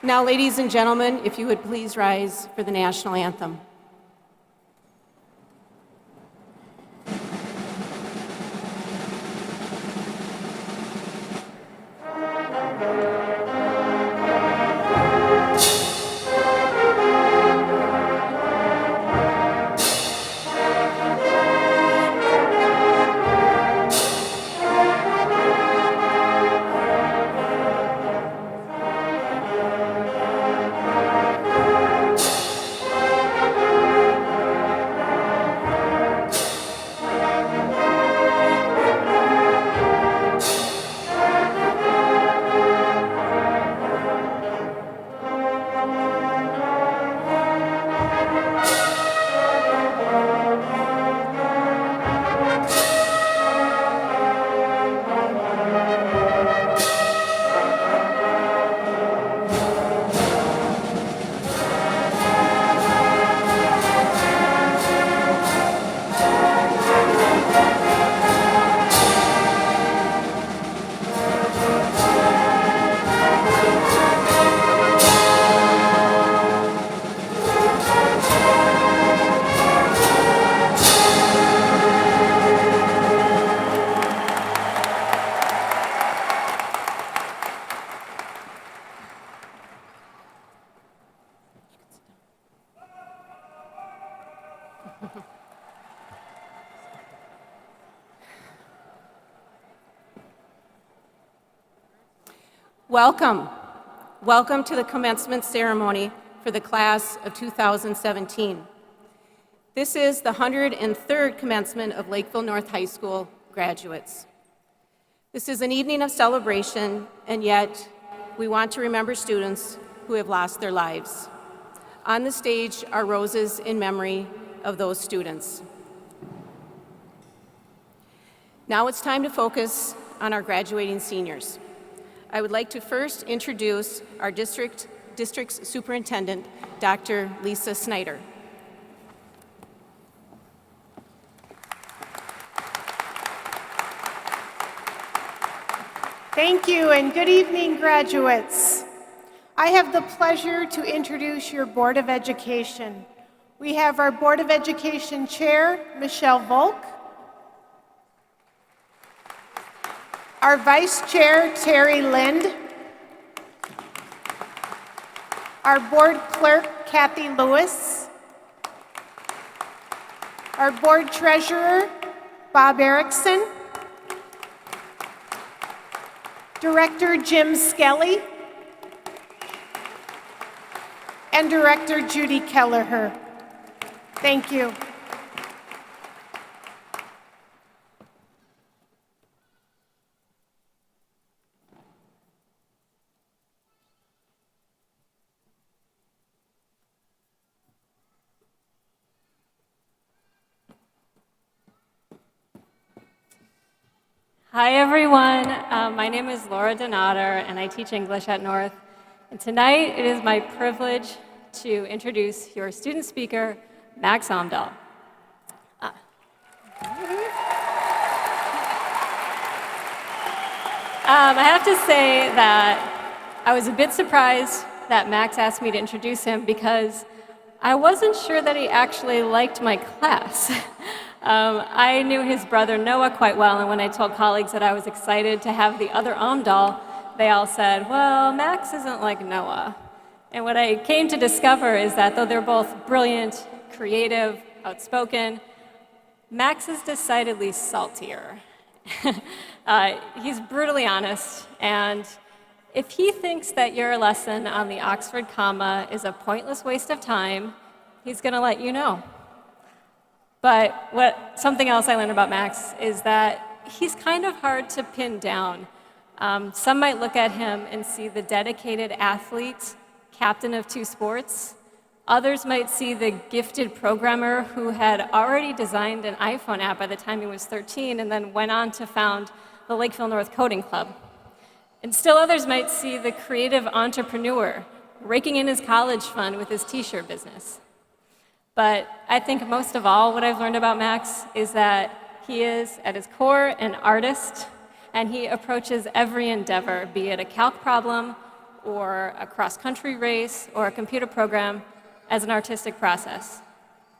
Now, ladies and gentlemen, if you would please rise for the national anthem. Welcome. Welcome to the commencement ceremony for the class of 2017. This is the 103rd commencement of Lakeville North High School graduates. This is an evening of celebration, and yet we want to remember students who have lost their lives. On the stage are roses in memory of those students. Now it's time to focus on our graduating seniors. I would like to first introduce our district's superintendent, Dr. Lisa Snyder. Thank you, and good evening, graduates. I have the pleasure to introduce your Board of Education. We have our Board of Education Chair, Michelle Volk, our Vice Chair, Terry Lind, our Board Clerk, Kathy Lewis, our Board Treasurer, Bob Erickson, Director Jim Skelly, and Director Judy Kelleher. Thank you. Hi everyone, my name is Laura Donater and I teach English at North. And tonight it is my privilege to introduce your student speaker, Max Omdahl. I have to say that I was a bit surprised that Max asked me to introduce him because I wasn't sure that he actually liked my class. I knew his brother Noah quite well, and when I told colleagues that I was excited to have the other Omdahl, they all said, well, Max isn't like Noah. And what I came to discover is that though they're both brilliant, creative, outspoken, Max is decidedly saltier. He's brutally honest, and if he thinks that your lesson on the Oxford comma is a pointless waste of time, he's going to let you know. But something else I learned about Max is that he's kind of hard to pin down. Some might look at him and see the dedicated athlete, captain of 2 sports. Others might see the gifted programmer who had already designed an iPhone app by the time he was 13 and then went on to found the Lakeville North Coding Club. And still others might see the creative entrepreneur raking in his college fund with his t-shirt business. But I think most of all, what I've learned about Max is that he is, at his core, an artist, and he approaches every endeavor, be it a calc problem or a cross-country race, or a computer program as an artistic process.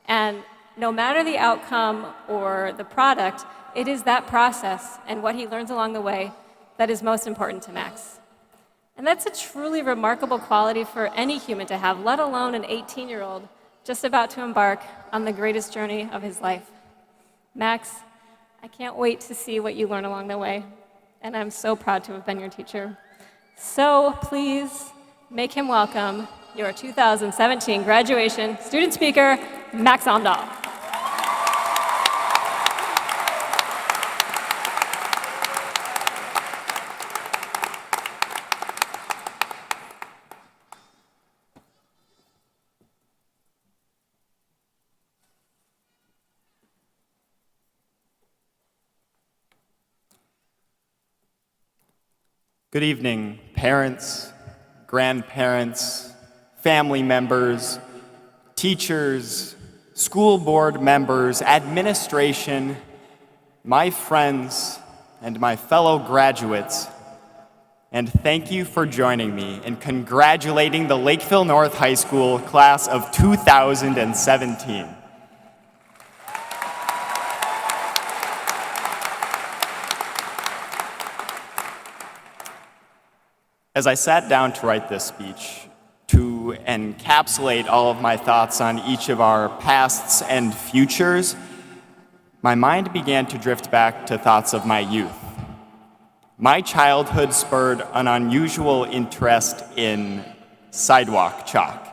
And no matter the outcome or the product, it is that process and what he learns along the way that is most important to Max. And that's a truly remarkable quality for any human to have, let alone an 18-year-old just about to embark on the greatest journey of his life. Max, I can't wait to see what you learn along the way, and I'm so proud to have been your teacher. So please make him welcome your 2017 graduation student speaker, Max Amdahl. Good evening, parents, grandparents, family members, teachers, school board members, administration, my friends, and my fellow graduates. And thank you for joining me in congratulating the Lakeville North High School class of 2017. As I sat down to write this speech, to encapsulate all of my thoughts on each of our pasts and futures, my mind began to drift back to thoughts of my youth. My childhood spurred an unusual interest in sidewalk chalk.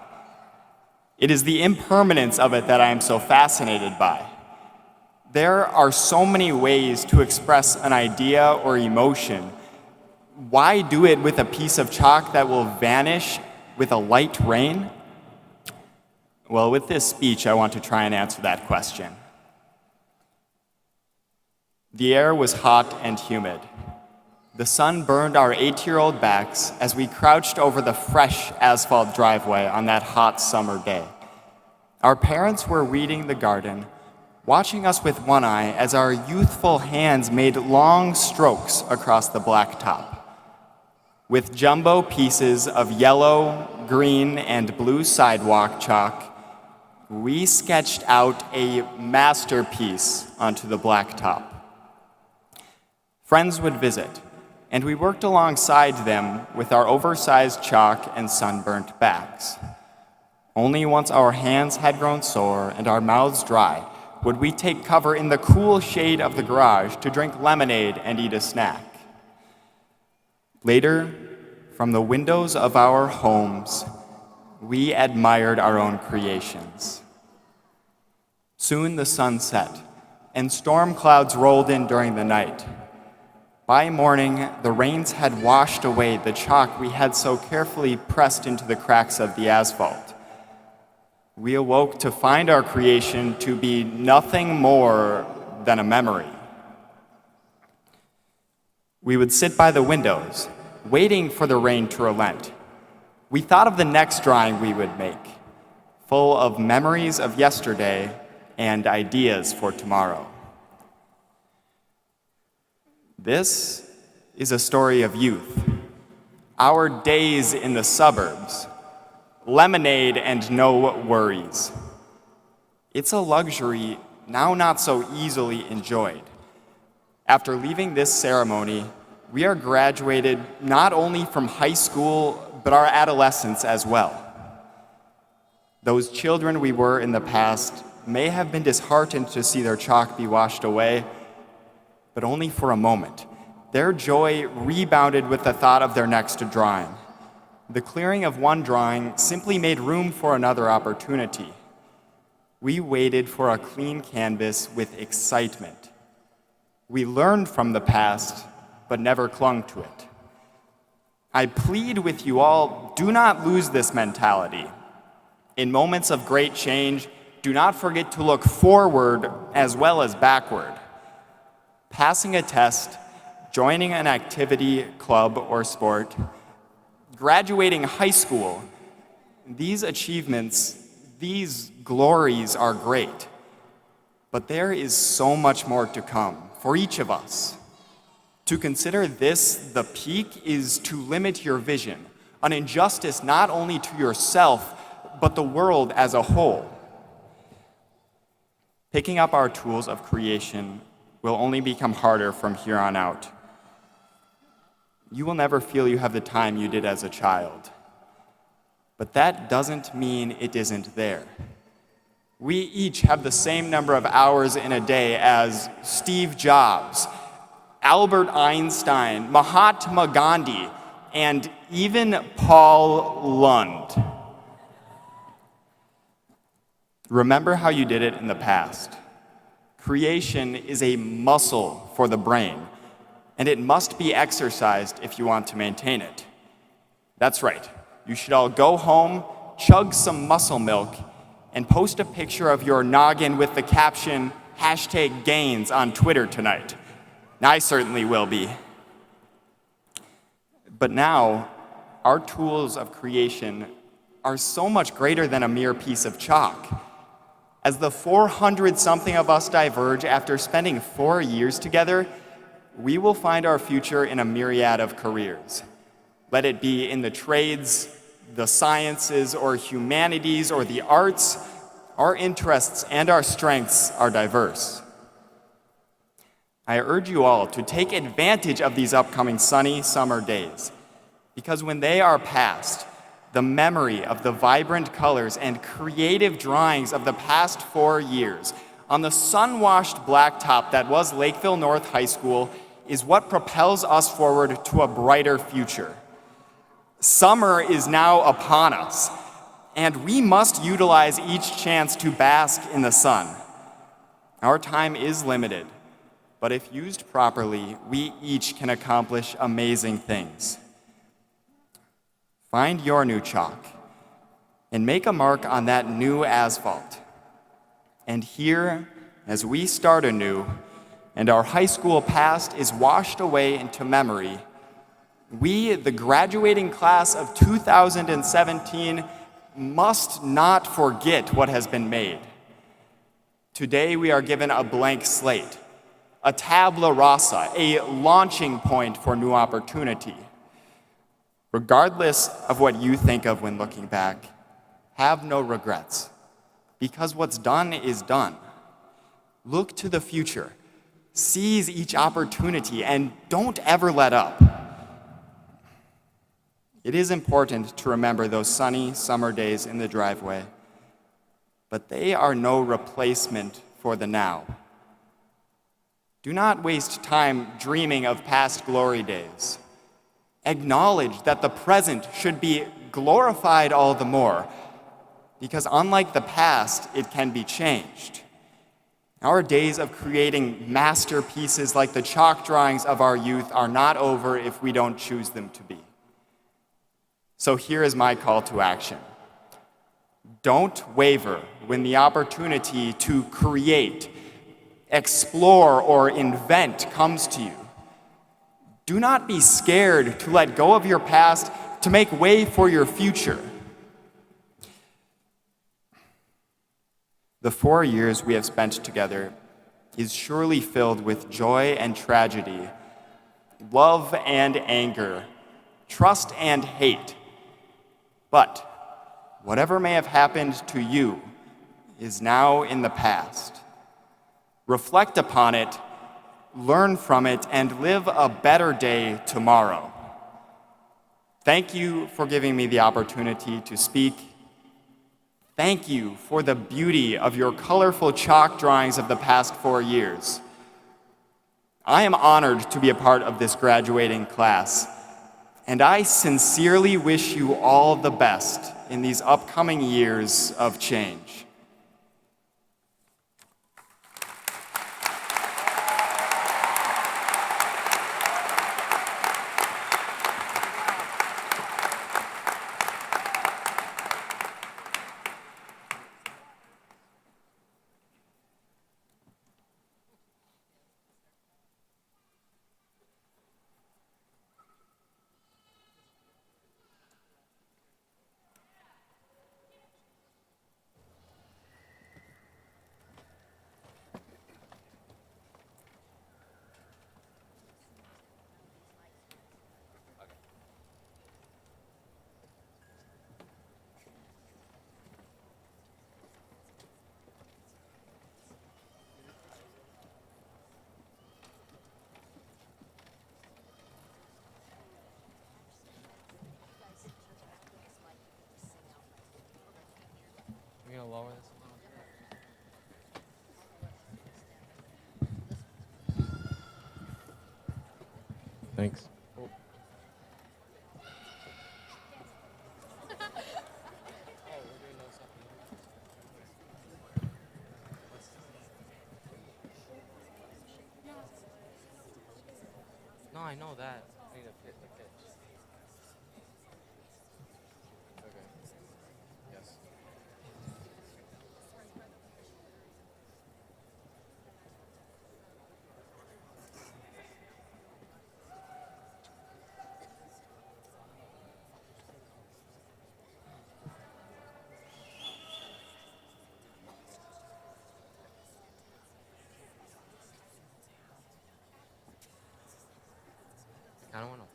It is the impermanence of it that I am so fascinated by. There are so many ways to express an idea or emotion. Why do it with a piece of chalk that will vanish with a light rain? Well, with this speech, I want to try and answer that question. The air was hot and humid. The sun burned our 8-year-old backs as we crouched over the fresh asphalt driveway on that hot summer day. Our parents were weeding the garden, watching us with one eye as our youthful hands made long strokes across the blacktop. With jumbo pieces of yellow, green, and blue sidewalk chalk, we sketched out a masterpiece onto the blacktop. Friends would visit, and we worked alongside them with our oversized chalk and sunburnt backs. Only once our hands had grown sore and our mouths dry would we take cover in the cool shade of the garage to drink lemonade and eat a snack. Later, from the windows of our homes, we admired our own creations. Soon the sun set, and storm clouds rolled in during the night. By morning, the rains had washed away the chalk we had so carefully pressed into the cracks of the asphalt. We awoke to find our creation to be nothing more than a memory. We would sit by the windows, waiting for the rain to relent. We thought of the next drawing we would make, full of memories of yesterday and ideas for tomorrow. This is a story of youth, our days in the suburbs, lemonade and no worries. It's a luxury now not so easily enjoyed. After leaving this ceremony, we are graduated not only from high school, but our adolescence as well. Those children we were in the past may have been disheartened to see their chalk be washed away, but only for a moment. Their joy rebounded with the thought of their next drawing. The clearing of one drawing simply made room for another opportunity. We waited for a clean canvas with excitement. We learned from the past, but never clung to it. I plead with you all, do not lose this mentality. In moments of great change, do not forget to look forward as well as backward. Passing a test, joining an activity, club, or sport, graduating high school, these achievements, these glories are great. But there is so much more to come for each of us. To consider this the peak is to limit your vision, an injustice not only to yourself, but the world as a whole. Picking up our tools of creation will only become harder from here on out. You will never feel you have the time you did as a child. But that doesn't mean it isn't there. We each have the same number of hours in a day as Steve Jobs, Albert Einstein, Mahatma Gandhi, and even Paul Lund. Remember how you did it in the past. Creation is a muscle for the brain, and it must be exercised if you want to maintain it. That's right. You should all go home, chug some muscle milk, and post a picture of your noggin with the caption, #gains on Twitter tonight. I certainly will be. But now, our tools of creation are so much greater than a mere piece of chalk. As the 400-something of us diverge after spending 4 years together, we will find our future in a myriad of careers. Let it be in the trades, the sciences, or humanities, or the arts, our interests and our strengths are diverse. I urge you all to take advantage of these upcoming sunny summer days, because when they are past, the memory of the vibrant colors and creative drawings of the past 4 years on the sun-washed blacktop that was Lakeville North High School is what propels us forward to a brighter future. Summer is now upon us, and we must utilize each chance to bask in the sun. Our time is limited, but if used properly, we each can accomplish amazing things. Find your new chalk and make a mark on that new asphalt. And here, as we start anew, and our high school past is washed away into memory, we, the graduating class of 2017, must not forget what has been made. Today we are given a blank slate, a tabula rasa, a launching point for new opportunity. Regardless of what you think of when looking back, have no regrets, because what's done is done. Look to the future, seize each opportunity, and don't ever let up. It is important to remember those sunny summer days in the driveway, but they are no replacement for the now. Do not waste time dreaming of past glory days. Acknowledge that the present should be glorified all the more, because unlike the past, it can be changed. Our days of creating masterpieces like the chalk drawings of our youth are not over if we don't choose them to be. So here is my call to action. Don't waver when the opportunity to create, explore, or invent comes to you. Do not be scared to let go of your past to make way for your future. The 4 years we have spent together is surely filled with joy and tragedy, love and anger, trust and hate. But whatever may have happened to you is now in the past. Reflect upon it, learn from it, and live a better day tomorrow. Thank you for giving me the opportunity to speak. Thank you for the beauty of your colorful chalk drawings of the past 4 years. I am honored to be a part of this graduating class, and I sincerely wish you all the best in these upcoming years of change. Thanks. No, I know that. I need to fit the pitch. Okay. Yes. I don't want to.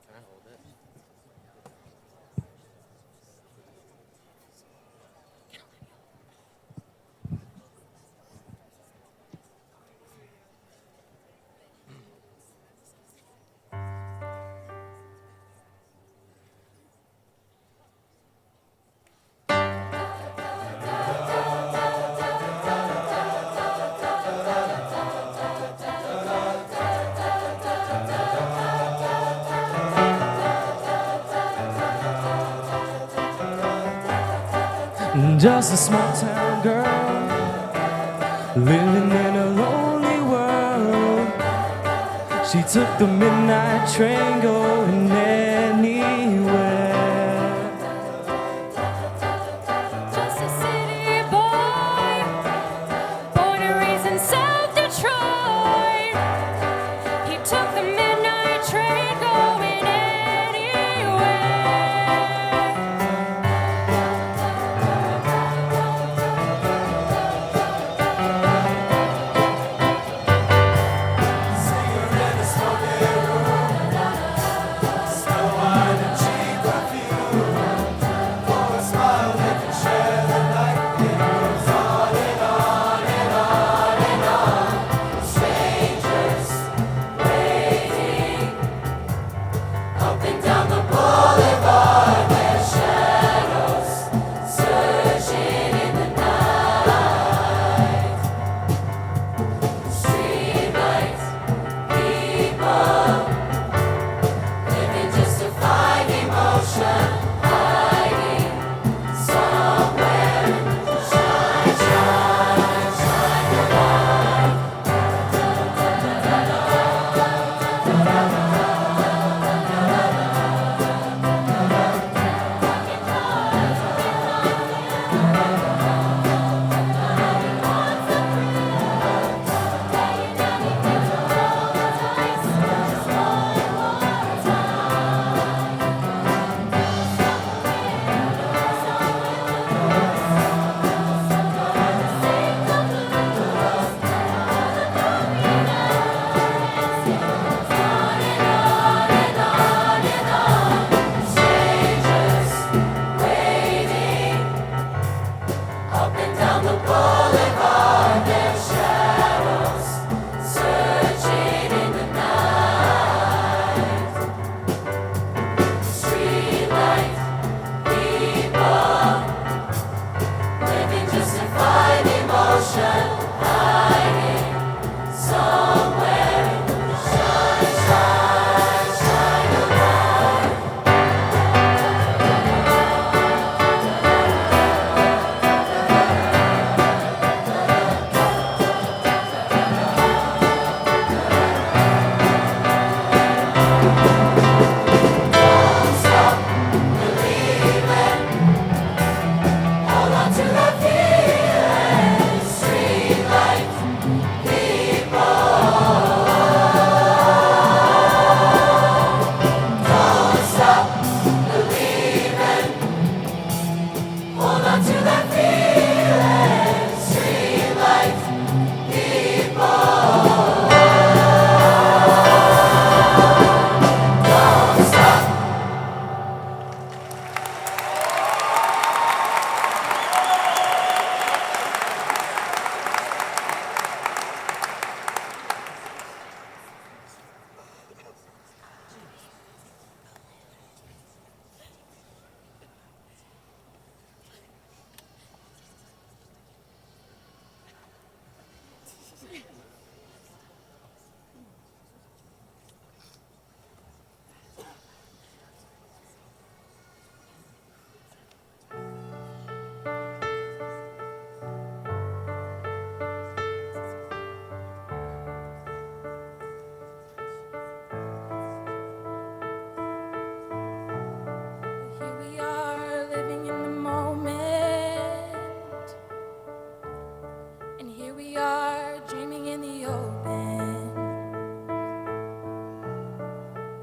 Can I hold it? Just a small town girl living in a lonely world. She took the midnight train going anywhere. Just a city boy, born and raised in South Detroit. He took the midnight train going anywhere. Cigarette smoking room, still wine and cheap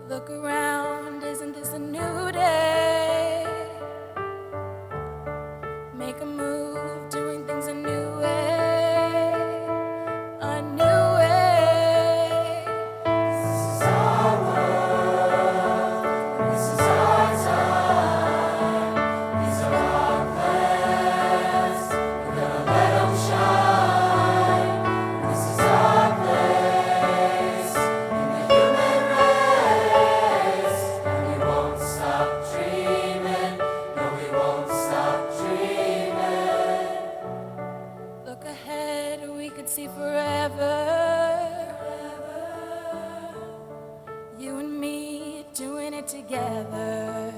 Look around, isn't this a new day? Make a move, doing things a new way. A new way. This is our world. This is our time. These are our plans. We're gonna let them shine. This is our place in the human race. And we won't stop dreaming. No, we won't stop dreaming. Look ahead, we could see forever. You and me doing it together.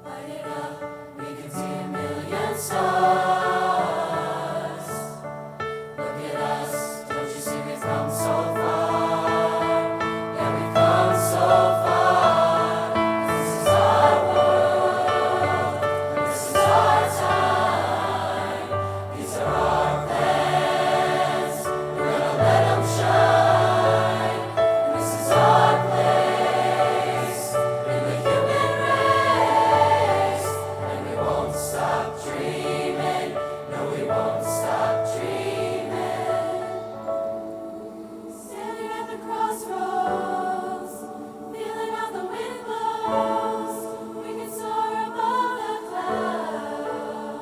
Light it up, we can see a million stars. Look at us, don't you see we've come so far? Yeah, we've come so far. This is our world, this is our time. These are our plans, we're gonna let them shine. This is our place in the human race. And we won't stop dreaming, no, we won't stop dreaming. Standing at the crossroads, feeling how the wind blows. We can soar above the clouds.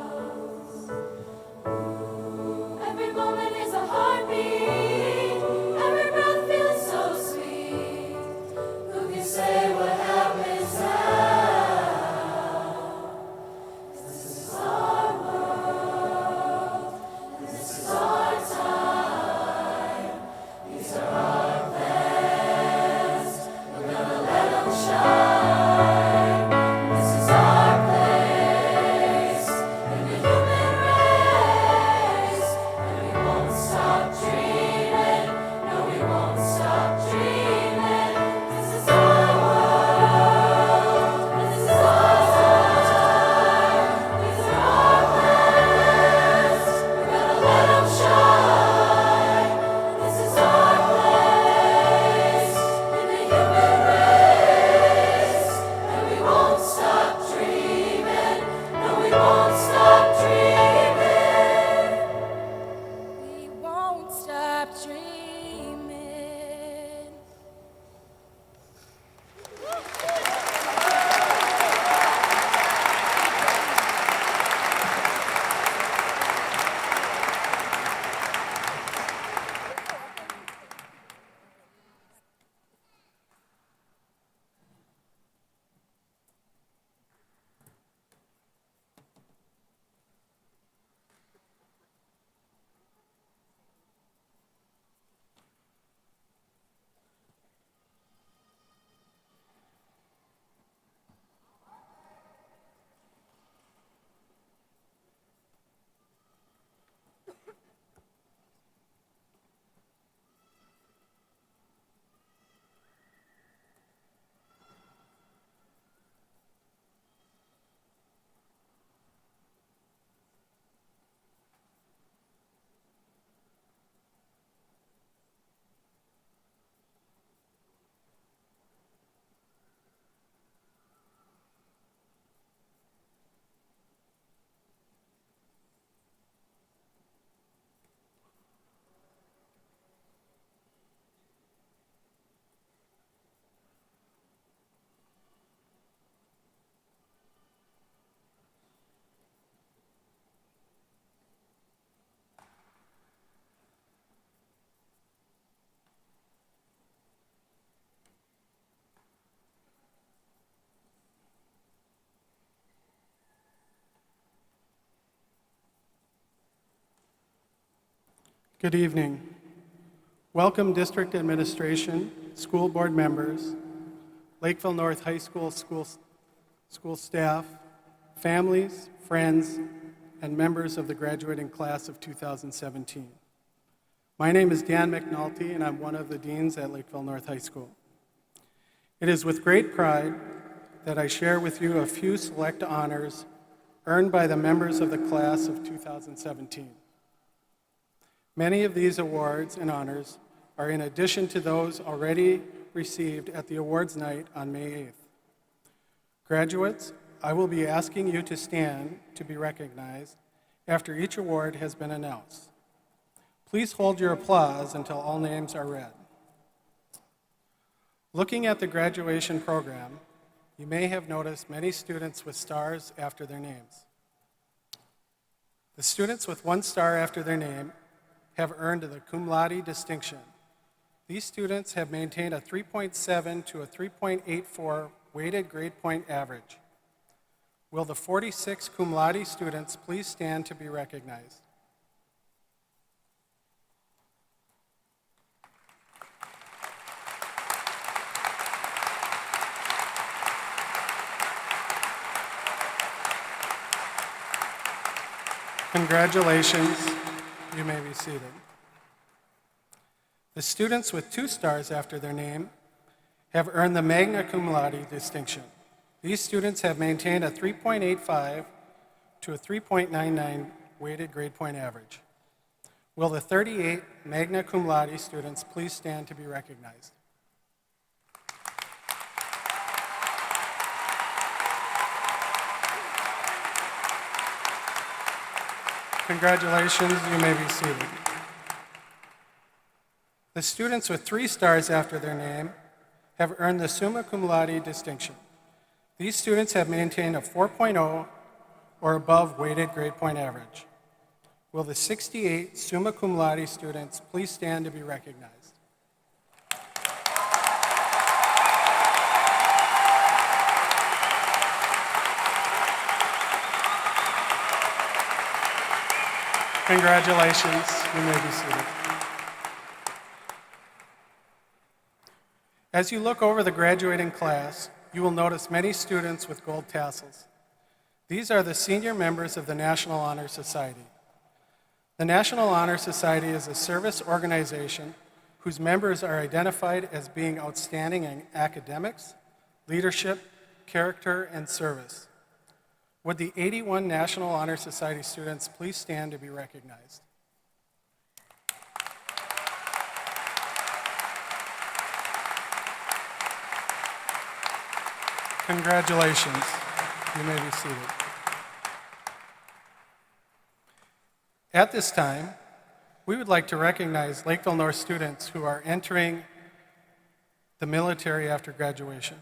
Every moment is a heartbeat. Every breath feels so sweet. Who can say what happens now? This is our world. This is our time. These are our plans. We're gonna let them shine. This is our place in the human race. And we won't stop dreaming. No, we won't stop dreaming. This is our world. This is our time. These are our plans. We're gonna let them shine. This is our place in the human race. And we won't stop dreaming. No, we won't stop dreaming. We won't stop dreaming. Good evening. Welcome District Administration, school board members, Lakeville North High School school staff, families, friends, and members of the graduating class of 2017. My name is Dan McNulty, and I'm one of the deans at Lakeville North High School. It is with great pride that I share with you a few select honors earned by the members of the class of 2017. Many of these awards and honors are in addition to those already received at the awards night on May 8th. Graduates, I will be asking you to stand to be recognized after each award has been announced. Please hold your applause until all names are read. Looking at the graduation program, you may have noticed many students with stars after their names. The students with 1 star after their name have earned the cum laude distinction. These students have maintained a 3.7 to a 3.84 weighted grade point average. Will the 46 cum laude students please stand to be recognized? Congratulations. You may be seated. The students with 2 stars after their name have earned the magna cum laude distinction. These students have maintained a 3.85 to a 3.99 weighted grade point average. Will the 38 magna cum laude students please stand to be recognized? Congratulations, you may be seated. The students with 3 stars after their name have earned the summa cum laude distinction. These students have maintained a 4.0 or above weighted grade point average. Will the 68 summa cum laude students please stand to be recognized? Congratulations, you may be seated. As you look over the graduating class, you will notice many students with gold tassels. These are the senior members of the National Honor Society. The National Honor Society is a service organization whose members are identified as being outstanding in academics, leadership, character, and service. Would the 81 National Honor Society students please stand to be recognized? Congratulations. You may be seated. At this time, we would like to recognize Lakeville North students who are entering the military after graduation.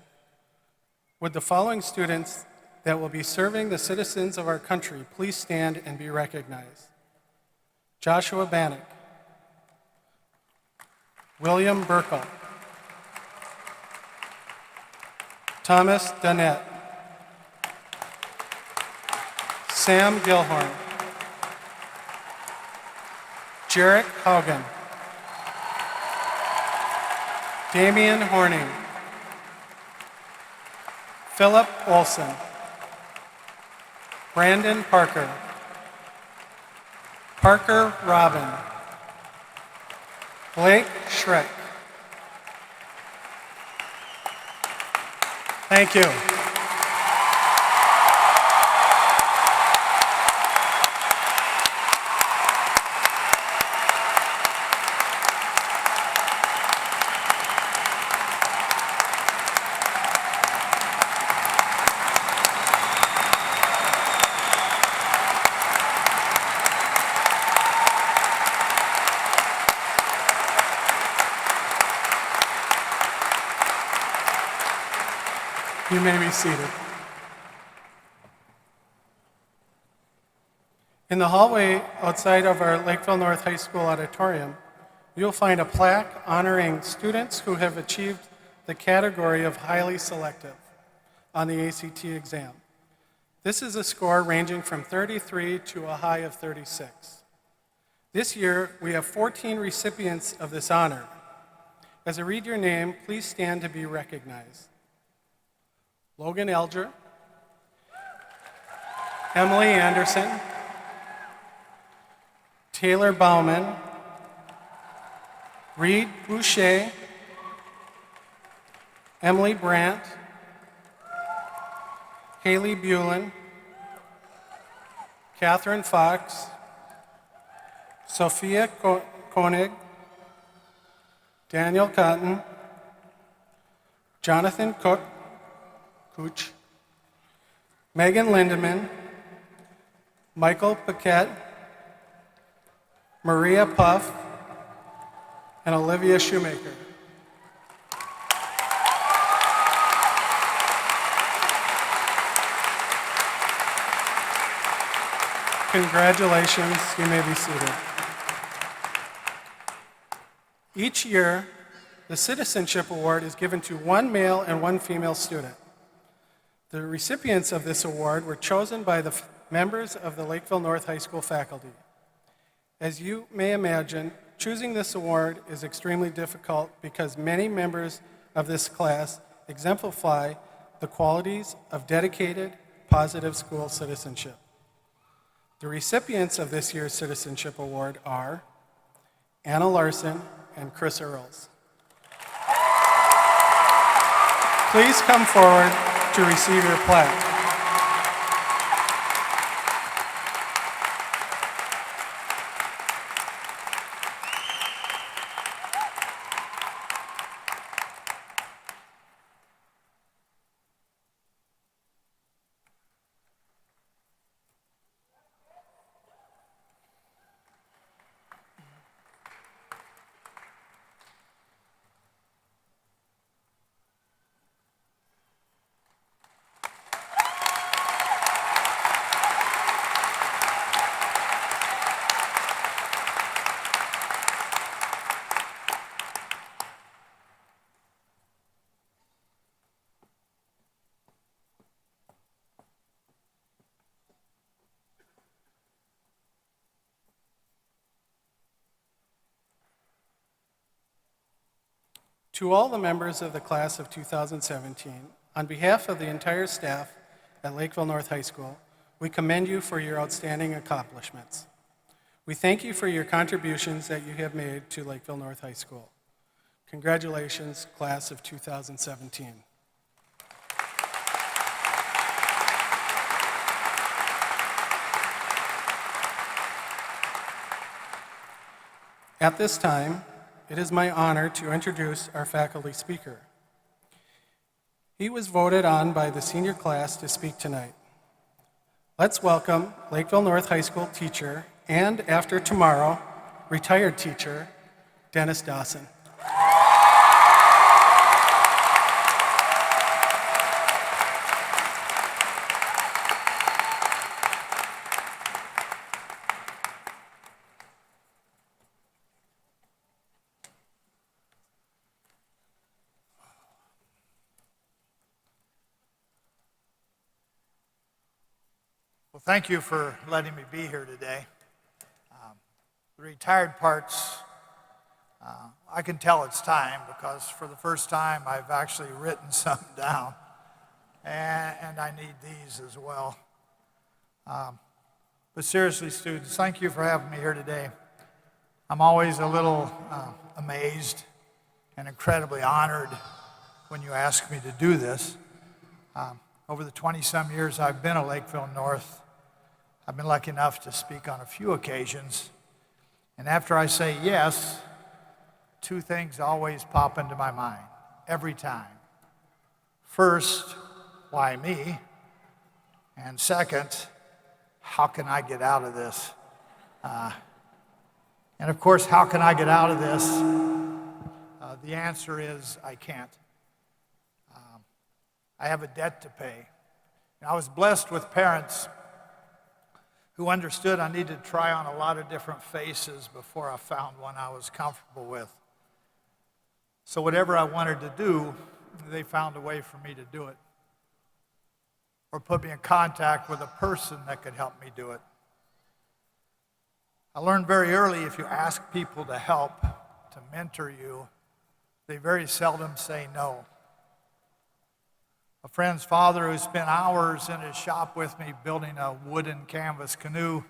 Would the following students that will be serving the citizens of our country please stand and be recognized? Joshua Bannock, William Burkle, Thomas Dannett, Sam Gilhorn, Jarek Haugen, Damian Horning, Philip Olson, Brandon Parker, Parker Robin, Blake Schreck. Thank you. You may be seated. In the hallway outside of our Lakeville North High School auditorium, you'll find a plaque honoring students who have achieved the category of highly selective on the ACT exam. This is a score ranging from 33 to a high of 36. This year, we have 14 recipients of this honor. As I read your name, please stand to be recognized. Logan Elger, Emily Anderson, Taylor Bauman, Reed Boucher, Emily Brandt, Haley Bulin, Catherine Fox, Sophia Koenig, Daniel Cotton, Jonathan Cooch, Megan Lindeman, Michael Paquette, Maria Puff, and Olivia Shoemaker. Congratulations, you may be seated. Each year, the Citizenship Award is given to one male and one female student. The recipients of this award were chosen by the members of the Lakeville North High School faculty. As you may imagine, choosing this award is extremely difficult because many members of this class exemplify the qualities of dedicated, positive school citizenship. The recipients of this year's Citizenship Award are Anna Larson and Chris Earls. Please come forward to receive your plaque. To all the members of the class of 2017, on behalf of the entire staff at Lakeville North High School, we commend you for your outstanding accomplishments. We thank you for your contributions that you have made to Lakeville North High School. Congratulations, class of 2017. At this time, it is my honor to introduce our faculty speaker. He was voted on by the senior class to speak tonight. Let's welcome Lakeville North High School teacher and, after tomorrow, retired teacher, Dennis Dawson. Well, thank you for letting me be here today. The retired parts, I can tell it's time because for the first time I've actually written some down, and I need these as well. But seriously, students, thank you for having me here today. I'm always a little amazed and incredibly honored when you ask me to do this. Over the 20-some years I've been at Lakeville North, I've been lucky enough to speak on a few occasions. And after I say yes, two things always pop into my mind, every time. First, why me? And second, how can I get out of this? And of course, how can I get out of this? The answer is I can't. I have a debt to pay. And I was blessed with parents who understood I needed to try on a lot of different faces before I found one I was comfortable with. So whatever I wanted to do, they found a way for me to do it, or put me in contact with a person that could help me do it. I learned very early if you ask people to help, to mentor you, they very seldom say no. A friend's father who spent hours in his shop with me building a wooden canvas canoe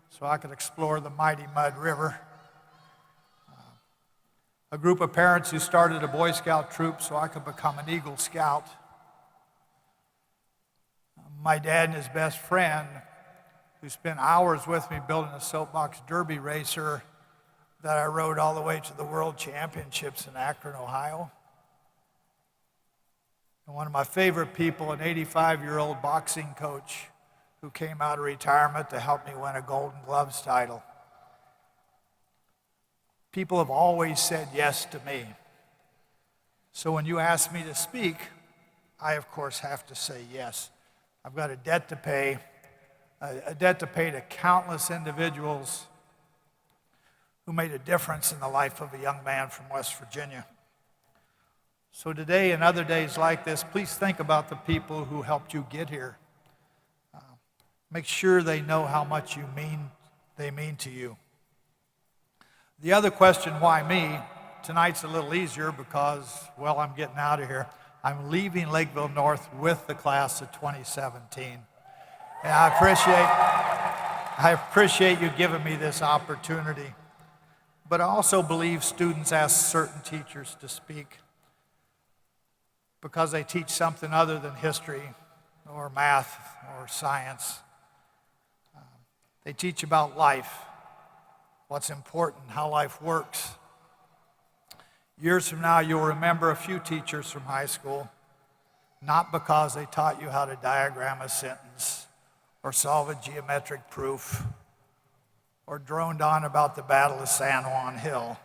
so I could explore the mighty Mud River. A group of parents who started a Boy Scout troop so I could become an Eagle Scout. My dad and his best friend who spent hours with me building a soapbox derby racer that I rode all the way to the World Championships in Akron, Ohio. And one of my favorite people, an 85-year-old boxing coach who came out of retirement to help me win a Golden Gloves title. People have always said yes to me. So when you ask me to speak, I, of course, have to say yes. I've got a debt to pay to countless individuals who made a difference in the life of a young man from West Virginia. So today and other days like this, please think about the people who helped you get here. Make sure they know how much they mean to you. The other question, why me? Tonight's a little easier because, well, I'm getting out of here. I'm leaving Lakeville North with the class of 2017. And I appreciate you giving me this opportunity. But I also believe students ask certain teachers to speak because they teach something other than history or math or science. They teach about life, what's important, how life works. Years from now, you'll remember a few teachers from high school, not because they taught you how to diagram a sentence or solve a geometric proof or droned on about the Battle of San Juan Hill.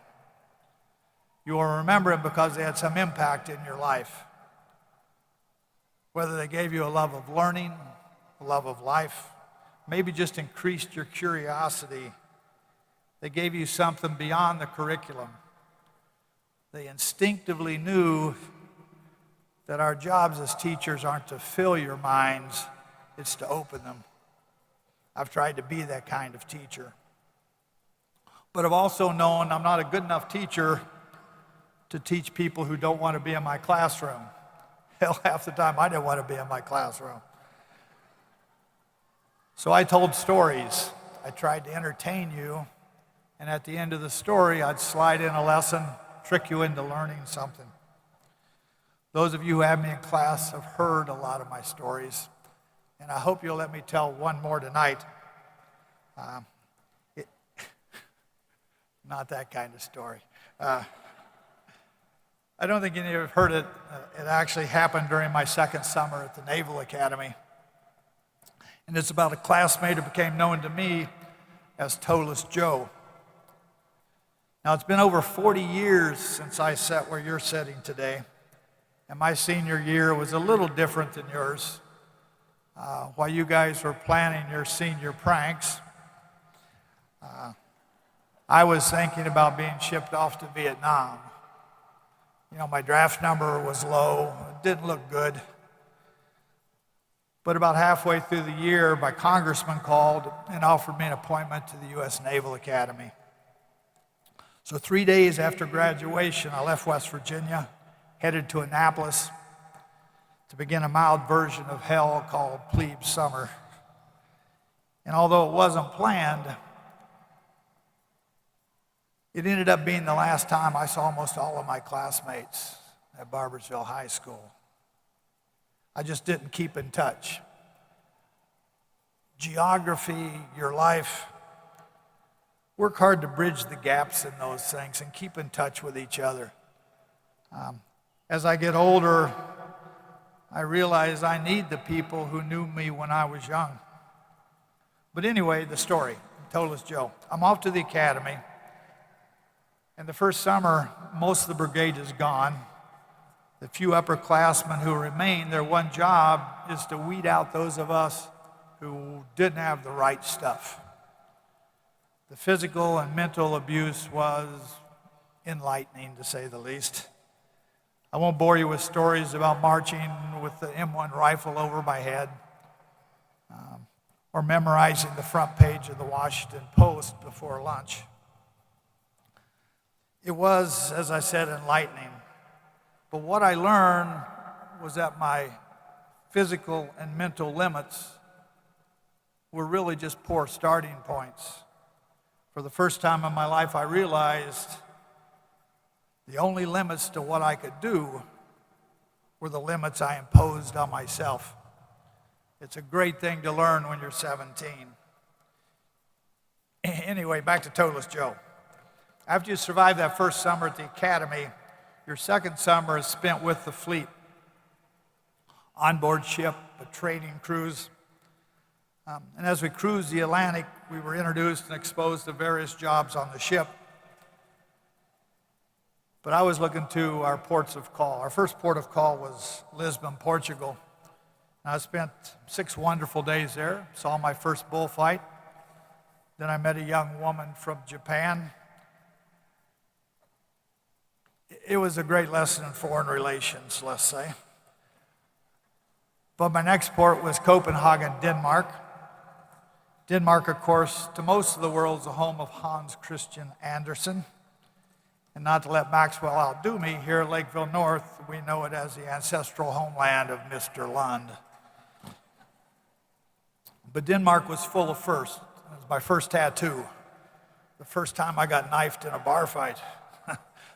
You will remember them because they had some impact in your life. Whether they gave you a love of learning, a love of life, maybe just increased your curiosity. They gave you something beyond the curriculum. They instinctively knew that our jobs as teachers aren't to fill your minds, it's to open them. I've tried to be that kind of teacher. But I've also known I'm not a good enough teacher to teach people who don't want to be in my classroom. Hell, half the time I didn't want to be in my classroom. So I told stories. I tried to entertain you, and at the end of the story, I'd slide in a lesson, trick you into learning something. Those of you who have me in class have heard a lot of my stories, and I hope you'll let me tell one more tonight. Not that kind of story. I don't think any of you have heard it. It actually happened during my second summer at the Naval Academy. And it's about a classmate who became known to me as Toeless Joe. Now, it's been over 40 years since I sat where you're sitting today, and my senior year was a little different than yours. While you guys were planning your senior pranks, I was thinking about being shipped off to Vietnam. You know, my draft number was low, it didn't look good. But about halfway through the year, my congressman called and offered me an appointment to the U.S. Naval Academy. So 3 days after graduation, I left West Virginia, headed to Annapolis to begin a mild version of hell called plebe summer. And although it wasn't planned, it ended up being the last time I saw almost all of my classmates at Barboursville High School. I just didn't keep in touch. Geography, your life, work hard to bridge the gaps in those things and keep in touch with each other. As I get older, I realize I need the people who knew me when I was young. But anyway, the story, Toeless Joe. I'm off to the academy, and the first summer, most of the brigade is gone. The few upperclassmen who remain, their one job is to weed out those of us who didn't have the right stuff. The physical and mental abuse was enlightening, to say the least. I won't bore you with stories about marching with the M1 rifle over my head, or memorizing the front page of the Washington Post before lunch. It was, as I said, enlightening. But what I learned was that my physical and mental limits were really just poor starting points. For the first time in my life, I realized the only limits to what I could do were the limits I imposed on myself. It's a great thing to learn when you're 17. Anyway, back to Toeless Joe. After you survive that first summer at the academy, your second summer is spent with the fleet. On board ship, a training cruise. And as we cruised the Atlantic, we were introduced and exposed to various jobs on the ship. But I was looking to our ports of call. Our first port of call was Lisbon, Portugal. And I spent 6 wonderful days there, saw my first bullfight. Then I met a young woman from Japan. It was a great lesson in foreign relations, let's say. But my next port was Copenhagen, Denmark. Denmark, of course, to most of the world is the home of Hans Christian Andersen. And not to let Maxwell outdo me, here at Lakeville North, we know it as the ancestral homeland of Mr. Lund. But Denmark was full of firsts. It was my first tattoo. The first time I got knifed in a bar fight.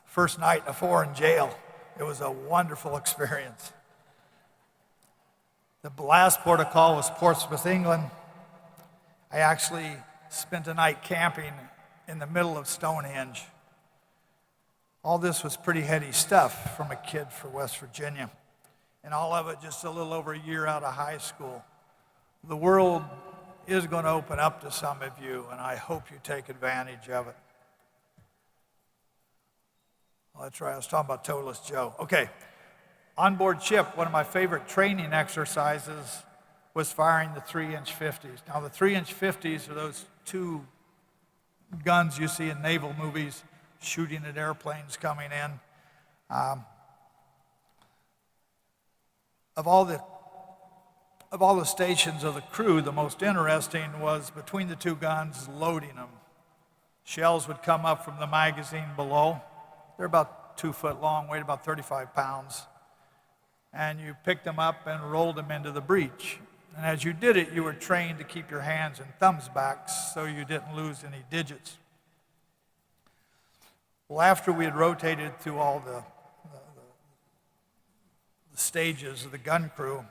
First night in a foreign jail. It was a wonderful experience. The last port of call was Portsmouth, England. I actually spent a night camping in the middle of Stonehenge. All this was pretty heady stuff from a kid from West Virginia. And all of it just a little over a year out of high school. The world is going to open up to some of you, and I hope you take advantage of it. Well, that's right, I was talking about Toeless Joe. Okay, on board ship, one of my favorite training exercises was firing the 3-inch 50s. Now, the 3-inch 50s are those 2 guns you see in naval movies shooting at airplanes coming in. Of all the stations of the crew, the most interesting was between the 2 guns, loading them. Shells would come up from the magazine below. They're about 2 foot long, weighed about 35 pounds. And you picked them up and rolled them into the breech. And as you did it, you were trained to keep your hands and thumbs back so you didn't lose any digits. Well, after we had rotated through all the stages of the gun crew,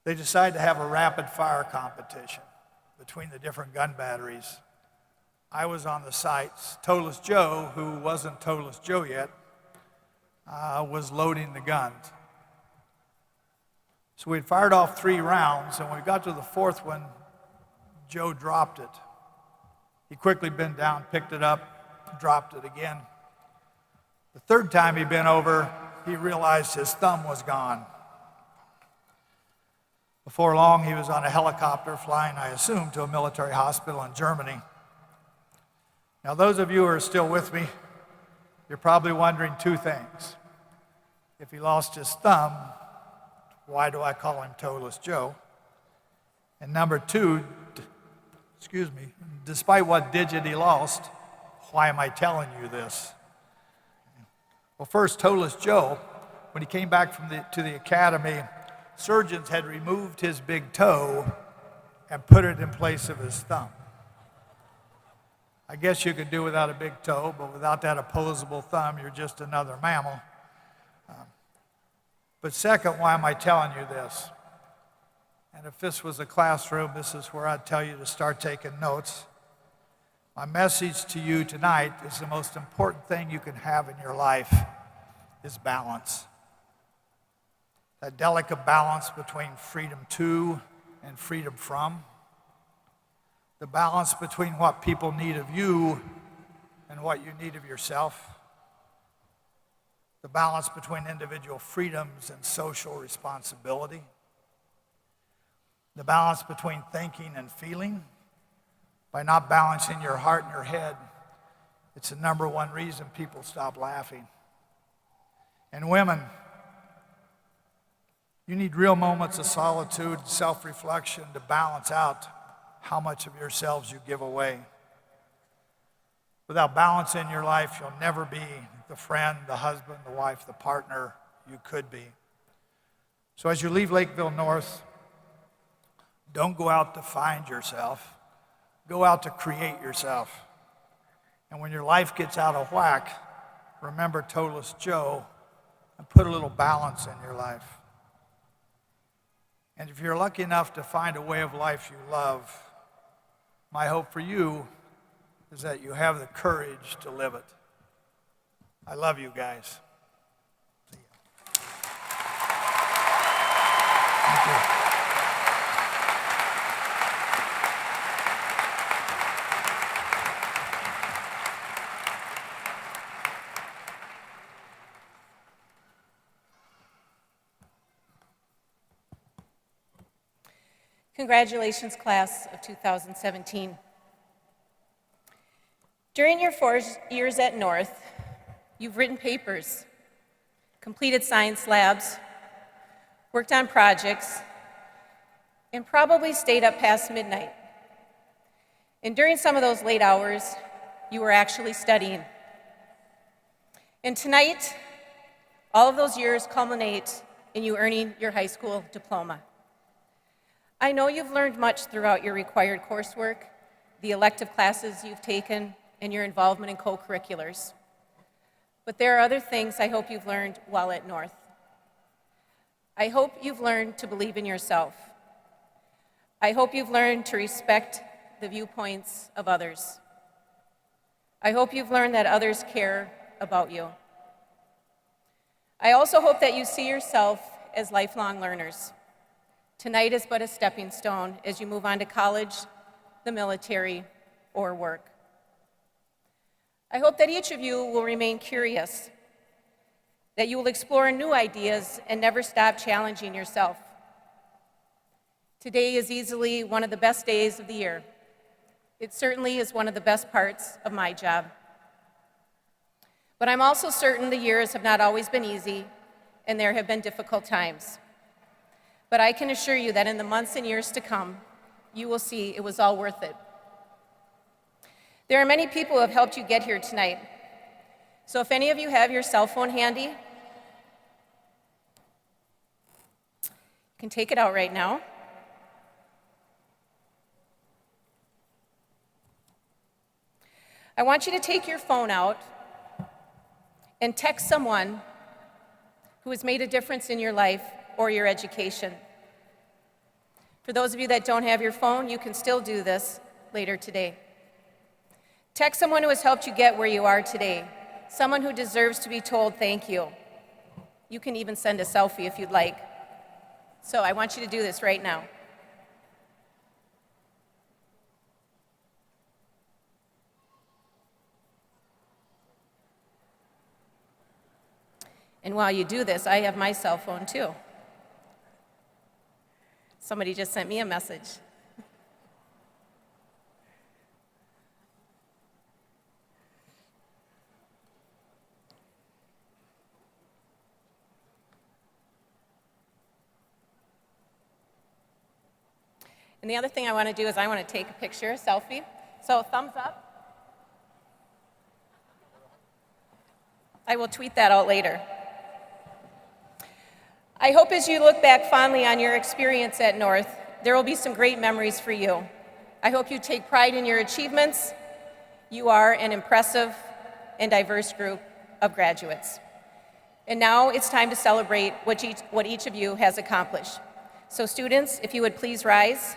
they decided to have a rapid fire competition between the different gun batteries. I was on the sights. Toeless Joe, who wasn't Toeless Joe yet, was loading the guns. So we'd fired off 3 rounds, and when we got to the 4th one, Joe dropped it. He quickly bent down, picked it up, dropped it again. The 3rd time he bent over, he realized his thumb was gone. Before long, he was on a helicopter flying, I assume, to a military hospital in Germany. Now, those of you who are still with me, you're probably wondering 2 things. If he lost his thumb, why do I call him Toeless Joe? And number 2, despite what digit he lost, why am I telling you this? Well, first, Toeless Joe, when he came back to the academy, surgeons had removed his big toe and put it in place of his thumb. I guess you could do without a big toe, but without that opposable thumb, you're just another mammal. But second, why am I telling you this? And if this was a classroom, this is where I'd tell you to start taking notes. My message to you tonight is the most important thing you can have in your life is balance. That delicate balance between freedom to and freedom from. The balance between what people need of you and what you need of yourself. The balance between individual freedoms and social responsibility. The balance between thinking and feeling. By not balancing your heart and your head, it's the number 1 reason people stop laughing. And women, you need real moments of solitude, self-reflection to balance out how much of yourselves you give away. Without balance in your life, you'll never be the friend, the husband, the wife, the partner you could be. So as you leave Lakeville North, don't go out to find yourself. Go out to create yourself. And when your life gets out of whack, remember Toeless Joe and put a little balance in your life. And if you're lucky enough to find a way of life you love, my hope for you is that you have the courage to live it. I love you guys. See ya. Thank you. Congratulations, class of 2017. During your 4 years at North, you've written papers, completed science labs, worked on projects, and probably stayed up past midnight. And during some of those late hours, you were actually studying. And tonight, all of those years culminate in you earning your high school diploma. I know you've learned much throughout your required coursework, the elective classes you've taken, and your involvement in co-curriculars. But there are other things I hope you've learned while at North. I hope you've learned to believe in yourself. I hope you've learned to respect the viewpoints of others. I hope you've learned that others care about you. I also hope that you see yourself as lifelong learners. Tonight is but a stepping stone as you move on to college, the military, or work. I hope that each of you will remain curious, that you will explore new ideas and never stop challenging yourself. Today is easily one of the best days of the year. It certainly is one of the best parts of my job. But I'm also certain the years have not always been easy, and there have been difficult times. But I can assure you that in the months and years to come, you will see it was all worth it. There are many people who have helped you get here tonight. So if any of you have your cell phone handy, you can take it out right now. I want you to take your phone out and text someone who has made a difference in your life or your education. For those of you that don't have your phone, you can still do this later today. Text someone who has helped you get where you are today, someone who deserves to be told thank you. You can even send a selfie if you'd like. So I want you to do this right now. And while you do this, I have my cell phone too. Somebody just sent me a message. And the other thing I want to do is I want to take a picture, a selfie. So thumbs up. I will tweet that out later. I hope as you look back fondly on your experience at North, there will be some great memories for you. I hope you take pride in your achievements. You are an impressive and diverse group of graduates. And now it's time to celebrate what each of you has accomplished. So students, if you would please rise.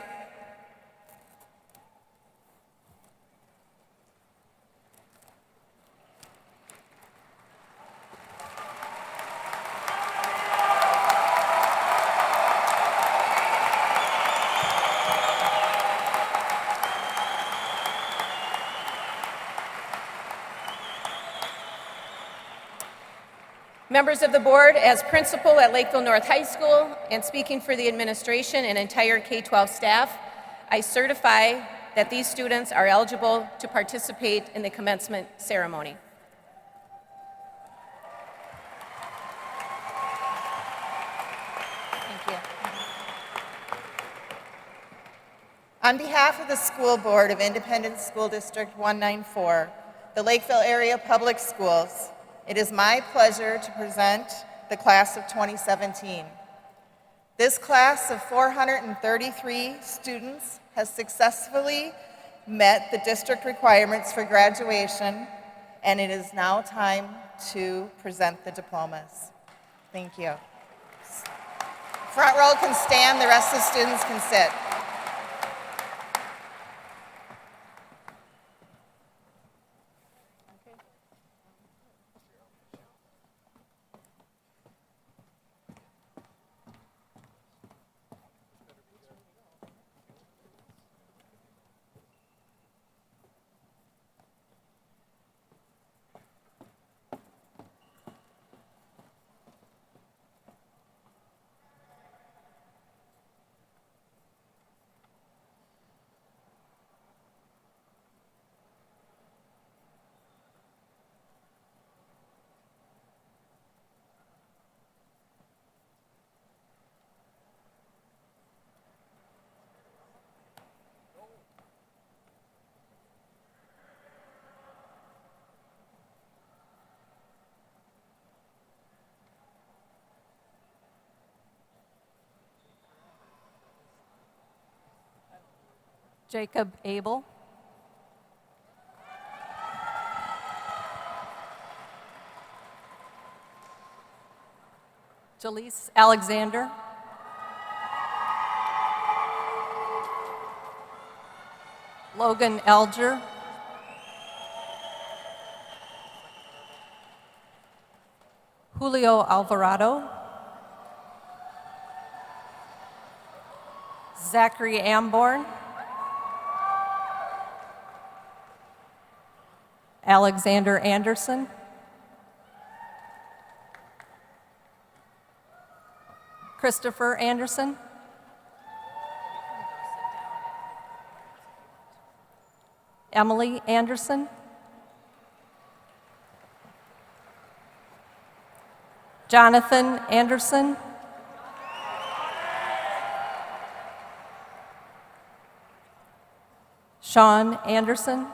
Members of the board, as principal at Lakeville North High School and speaking for the administration and entire K-12 staff, I certify that these students are eligible to participate in the commencement ceremony. Thank you. On behalf of the School Board of Independent School District 194, the Lakeville Area Public Schools, it is my pleasure to present the class of 2017. This class of 433 students has successfully met the district requirements for graduation, and it is now time to present the diplomas. Thank you. Front row can stand, the rest of the students can sit. Jacob Abel. Jaleese Alexander. Logan Alger. Julio Alvarado. Zachary Amborn. Alexander Anderson. Christopher Anderson. Emily Anderson. Jonathan Anderson. Sean Anderson.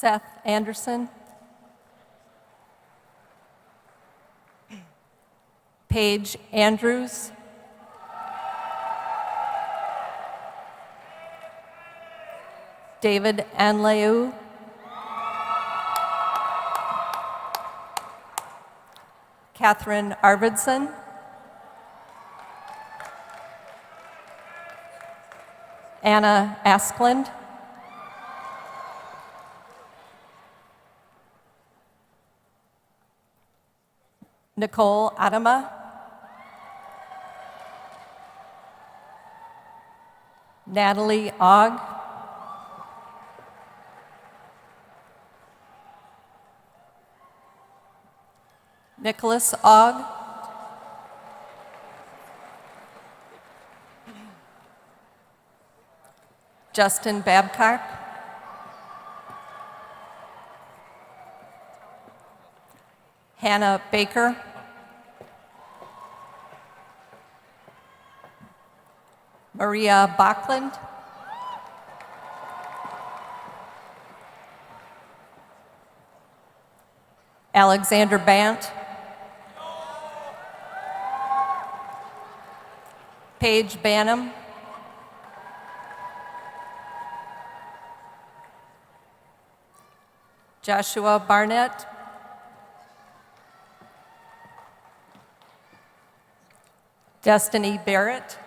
Seth Anderson. Paige Andrews. David Anleu. Catherine Arvidsson. Anna Asklund. Nicole Adama. Natalie Ogg. Nicholas Ogg. Justin Babcock. Hannah Baker. Maria Bachland. Alexander Bant. Paige Banham. Joshua Barnett. Destiny Barrett.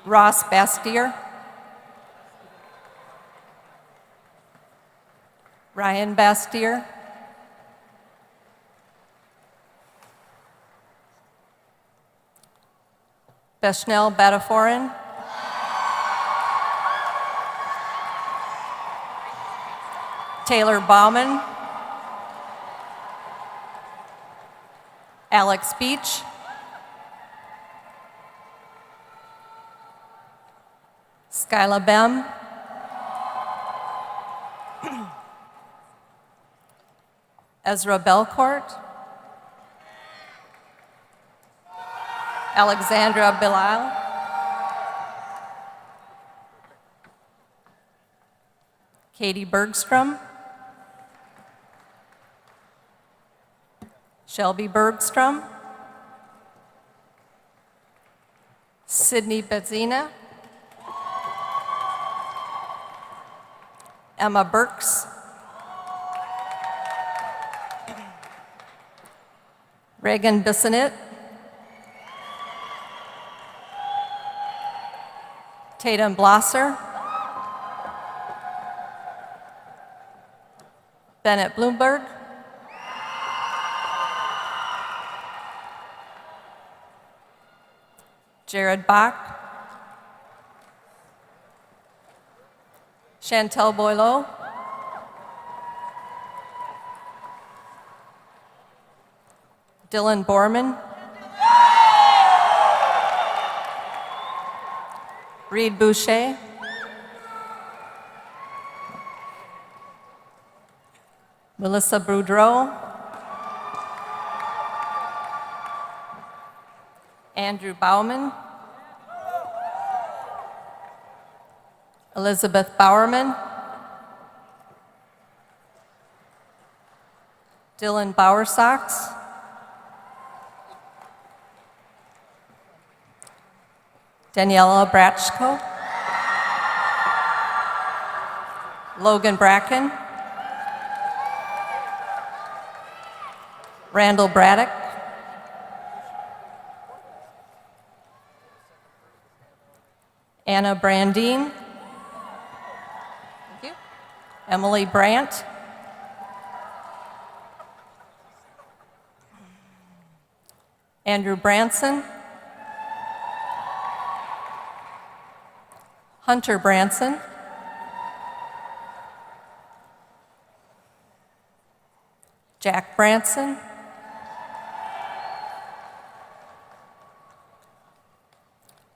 Ross Bastier. Ryan Bastier. Beshnell Bataforan. Taylor Bauman. Alex Beach. Skyla Bem. Ezra Belcourt. Alexandra Bilal. Katie Bergstrom. Shelby Bergstrom. Sydney Bezzina. Emma Burks. Reagan Bissonette. Tatum Blosser. Bennett Bloomberg. Jared Bach. Chantel Boileau. Dylan Borman. Reed Boucher. Melissa Boudreau. Andrew Bauman. Elizabeth Bowerman. Dylan Bowersox, Daniela Bratchko, Logan Bracken, Randall Braddock, Anna Brandine, thank you, Emily Brandt, Andrew Branson, Hunter Branson, Jack Branson,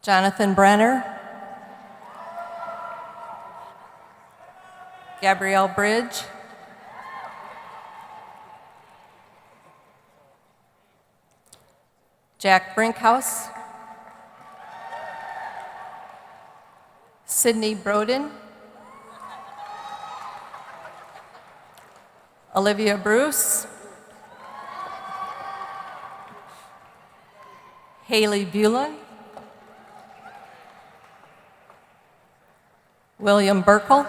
Jonathan Brenner, Gabrielle Bridge, Jack Brinkhouse, Sydney Broden, Olivia Bruce, Haley Bullen, William Burkle,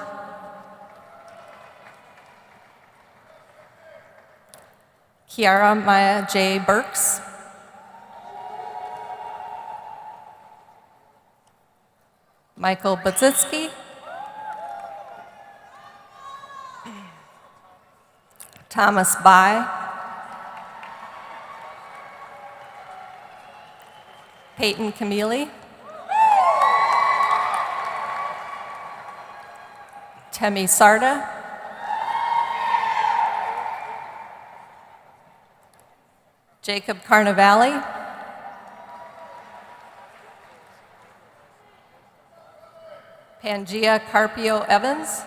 Kiara Maya J. Burks, Michael Bazitsky, Thomas Bai, Peyton Camille, Temi Sarda, Jacob Carnavale, Pangia Carpio Evans,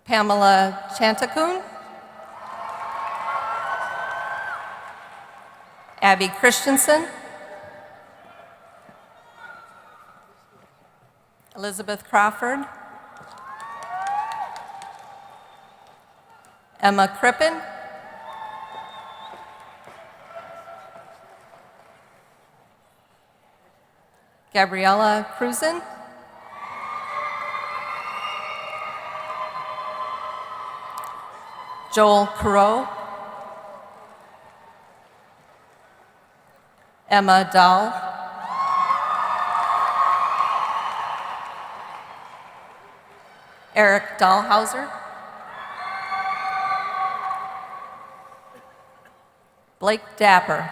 Pamela Chantacoon, Abby Christensen, Elizabeth Crawford, Emma Crippen, Gabriella Cruzen, Joel Coreau, Emma Dahl, Eric Dahlhauser, Blake Dapper,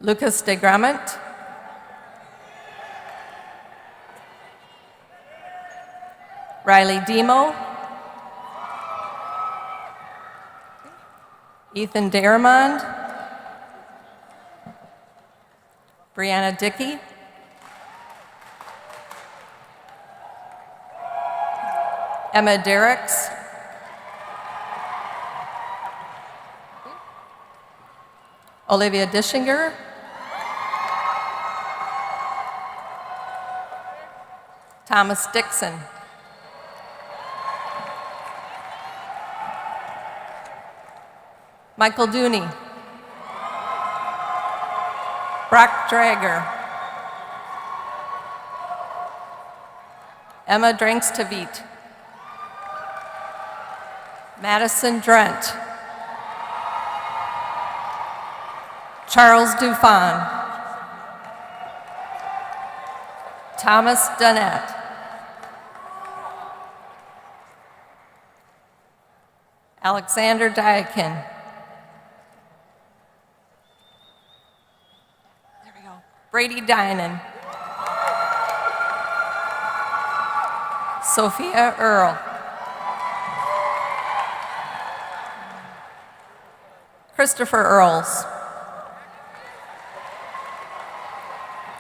Lucas de Grament, Riley Demo, Ethan Daramond, Brianna Dickey, Emma Derricks, Olivia Dischinger, Thomas Dixon, Michael Dooney, Brock Drager, Emma Drankstavit, Madison Drent, Charles Dufan, Thomas Dunnett, Alexander Dyakin, Brady Dinan, Sophia Earl, Christopher Earls,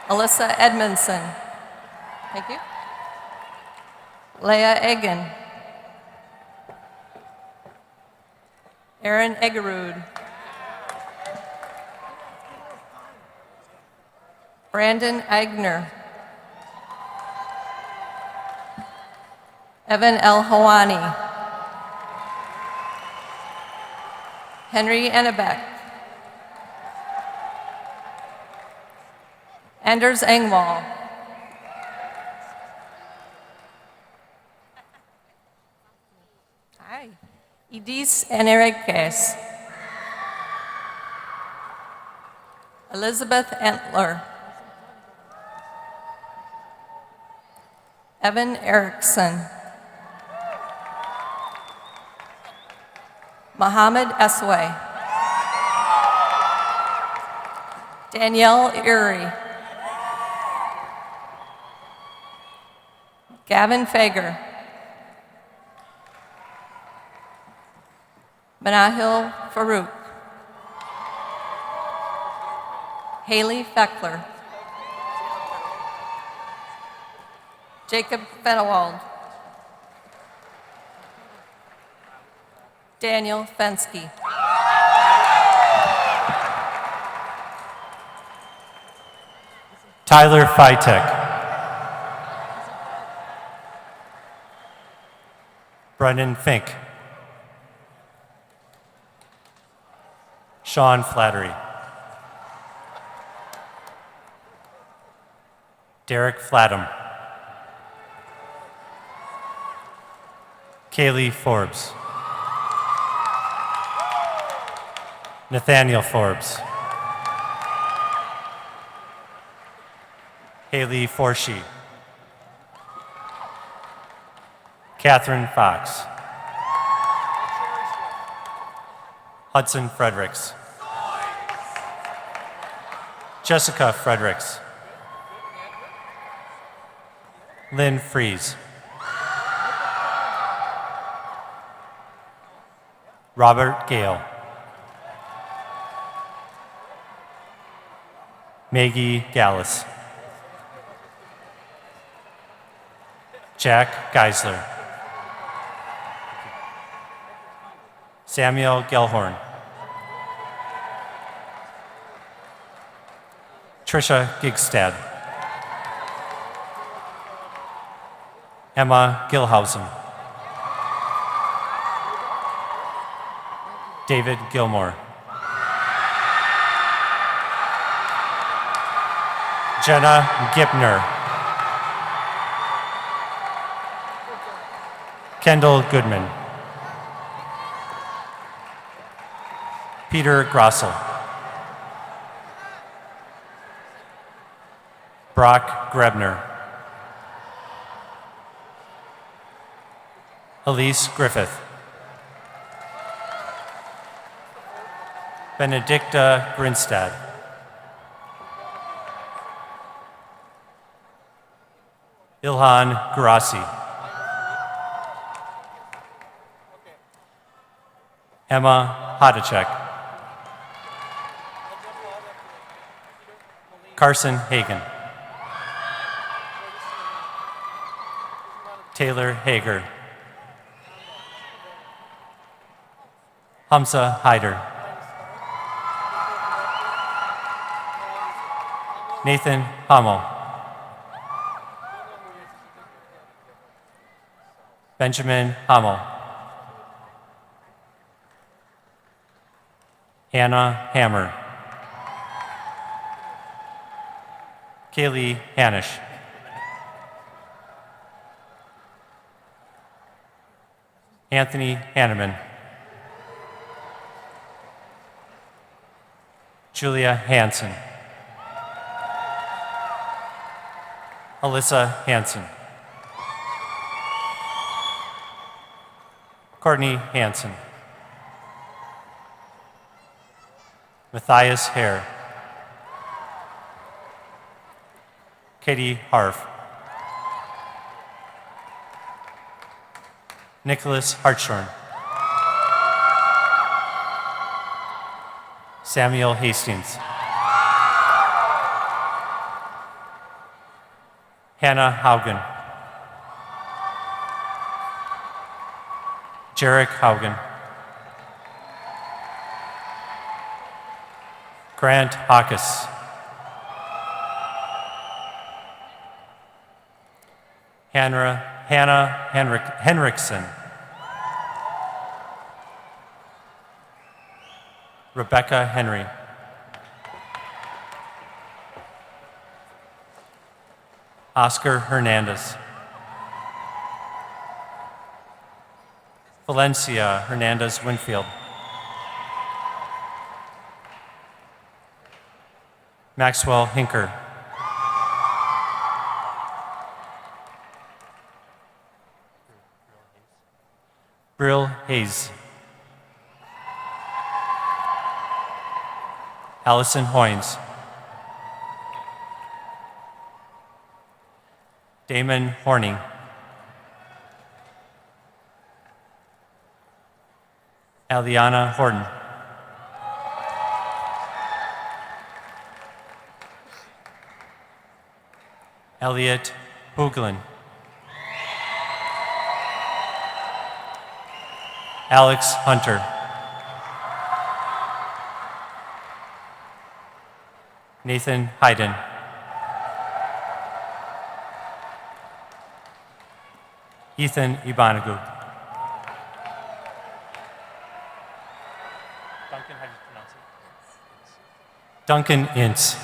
Alyssa Edmondson, thank you, Leah Egan, Aaron Egerud, Brandon Eigner. Evan El Hawani. Henry Ennebeck. Anders Engwall. Hi. Idis Enriquez. Elizabeth Entler. Evan Erickson. Mohammed Esway. Danielle Erie. Gavin Fager. Manahil Farouk. Haley Feckler. Jacob Fenewald. Daniel Fensky. Tyler Fitek. Brendan Fink. Sean Flattery. Derek Flatham. Kaylee Forbes. Nathaniel Forbes. Haley Forshee. Catherine Fox. Hudson Fredericks. Jessica Fredericks. Lynn Fries. Robert Gale. Maggie Gallus. Jack Geisler. Samuel Gellhorn. Trisha Gigstad. Emma Gilhausen. David Gilmore. Jenna Gipner. Kendall Goodman. Peter Grossel. Brock Grebner. Elise Griffith. Benedicta Grinstad. Ilhan Garasi. Emma Hodacek. Carson Hagan. Taylor Hager. Hamza Hyder. Nathan Hummel. Benjamin Hummel. Hannah Hammer. Kaylee Hanish. Anthony Hanneman. Julia Hansen. Alyssa Hansen. Courtney Hansen. Matthias Hare. Katie Harf. Nicholas Hartshorn. Samuel Hastings. Hannah Haugen. Jarek Haugen. Grant Hawkes. Hannah Henriksen. Rebecca Henry. Oscar Hernandez. Valencia Hernandez Winfield. Maxwell Hinker. Brill Hayes. Allison Hoynes. Damon Horning. Aliana Horton. Elliot Hoagland. Alex Hunter. Nathan Hayden. Ethan Ibanagu. Duncan, how do you pronounce it? Duncan Ince.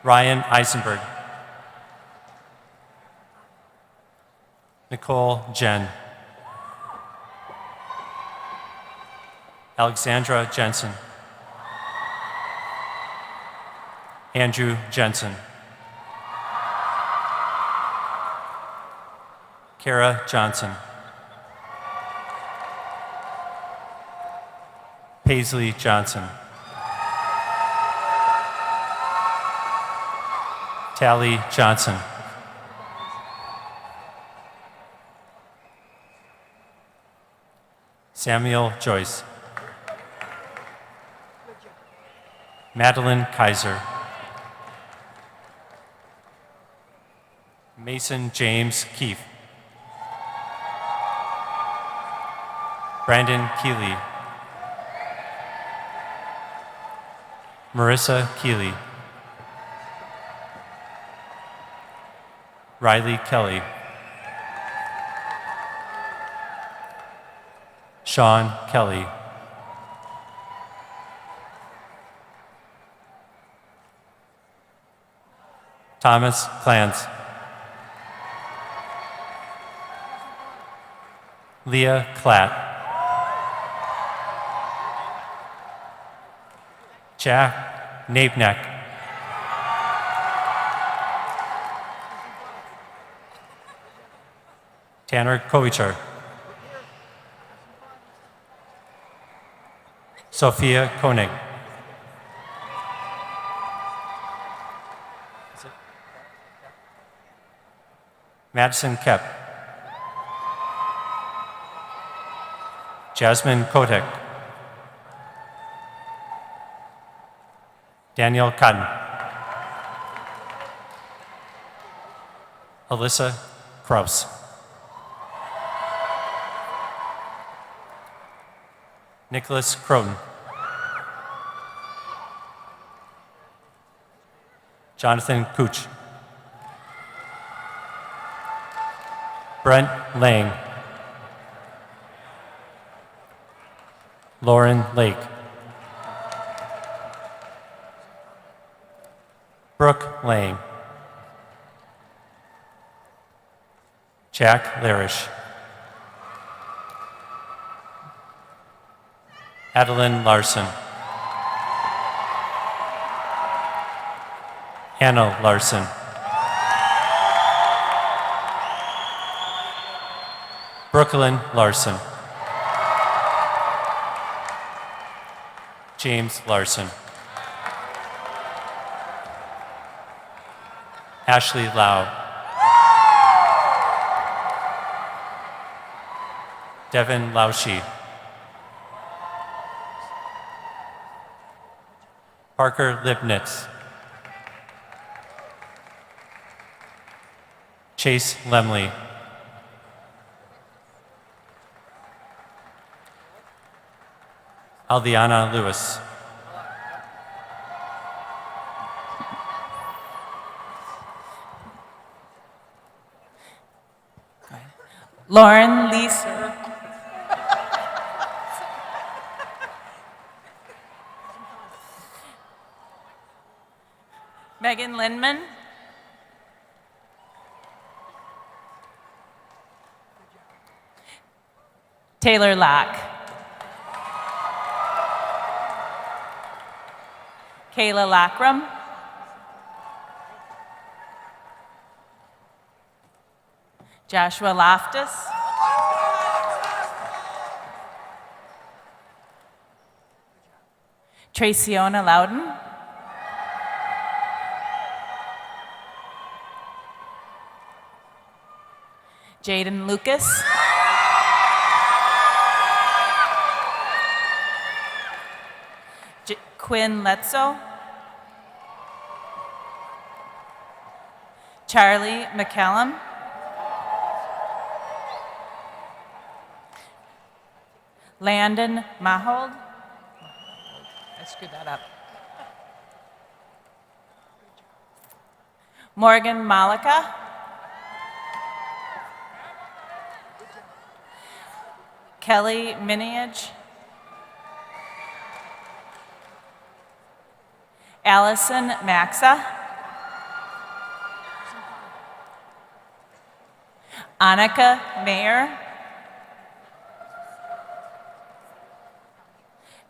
Ryan Eisenberg. Nicole Jen. Alexandra Jensen. Andrew Jensen. Kara Johnson. Paisley Johnson. Tally Johnson. Samuel Joyce. Madeline Kaiser. Mason James Keefe. Brandon Keeley. Marissa Keeley. Riley Kelly. Sean Kelly. Thomas Clance. Leah Klatt. Jack Napeneck. Tanner Kovichar. Sophia Koenig. Madison Kep. Jasmine Kotek. Daniel Cotton. Alyssa Kraus. Nicholas Croton. Jonathan Cooch. Brent Lang. Lauren Lake. Brooke Lang. Jack Larish. Adeline Larson. Anna Larson. Brooklyn Larson. James Larson. Ashley Lau. Devin Laushi. Parker Lipnitz. Chase Lemley. Aldiana Lewis. Lauren Leeser. Megan Lindman. Taylor Locke. Kayla Lockram. Joshua Loftus. Traciona Loudon. Jaden Lucas. Quinn Letzo. Charlie McCallum. Landon Mahold. I screwed that up. Morgan Malika. Kelly Miniage. Allison Maxa. Annika Mayer.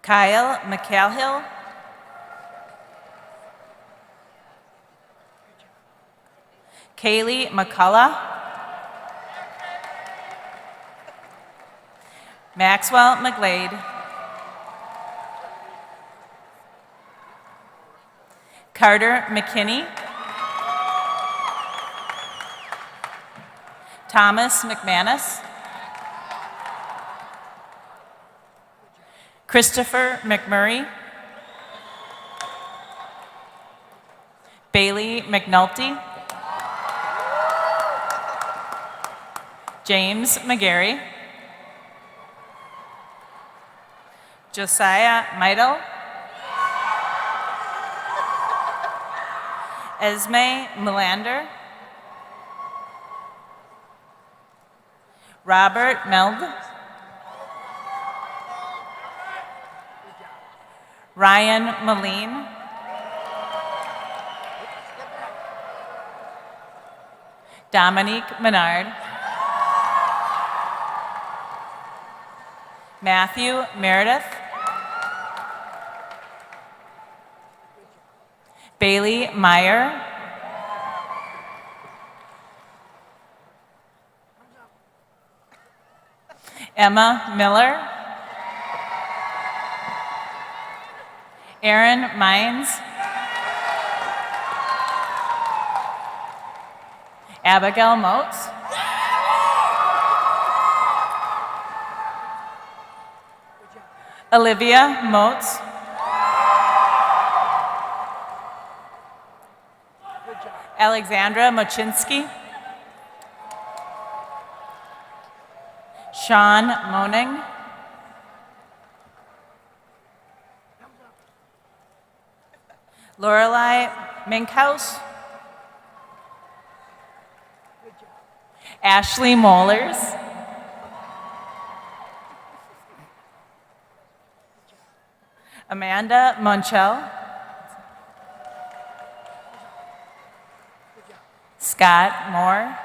Kyle McCalhill. Kaylee McCullough. Maxwell McGlade. Carter McKinney. Thomas McManus. Christopher McMurray. Bailey McNulty. James McGarry. Josiah Meidel. Esme Melander. Robert Meld. Ryan Moline. Dominique Menard. Matthew Meredith. Bailey Meyer. Emma Miller. Aaron Mines. Abigail Motes. Olivia Motes. Alexandra Mochinsky. Sean Moning. Lorelei Minkhouse. Ashley Mollers. Amanda Monchel. Scott Moore.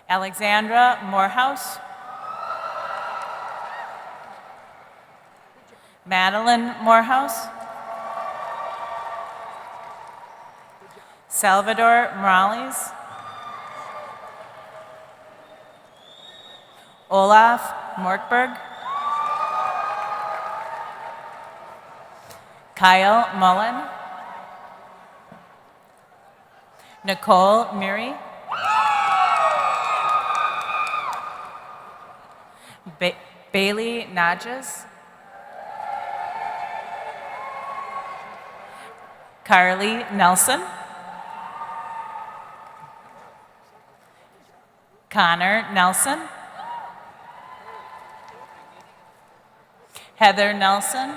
Alexandra Morehouse. Madeline Morehouse. Salvador Morales. Olaf Morkberg. Kyle Mullen. Nicole Miri. Bailey Nadges. Carly Nelson. Connor Nelson. Heather Nelson.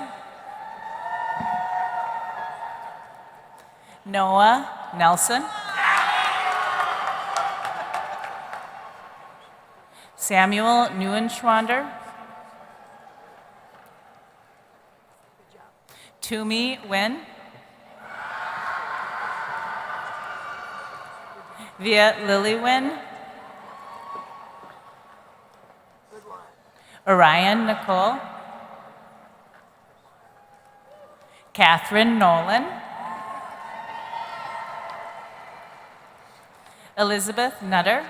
Noah Nelson. Samuel Neuenschwander. Toomey Nguyen. Viet Lily Nguyen. Orion Nicole. Catherine Nolan. Elizabeth Nutter.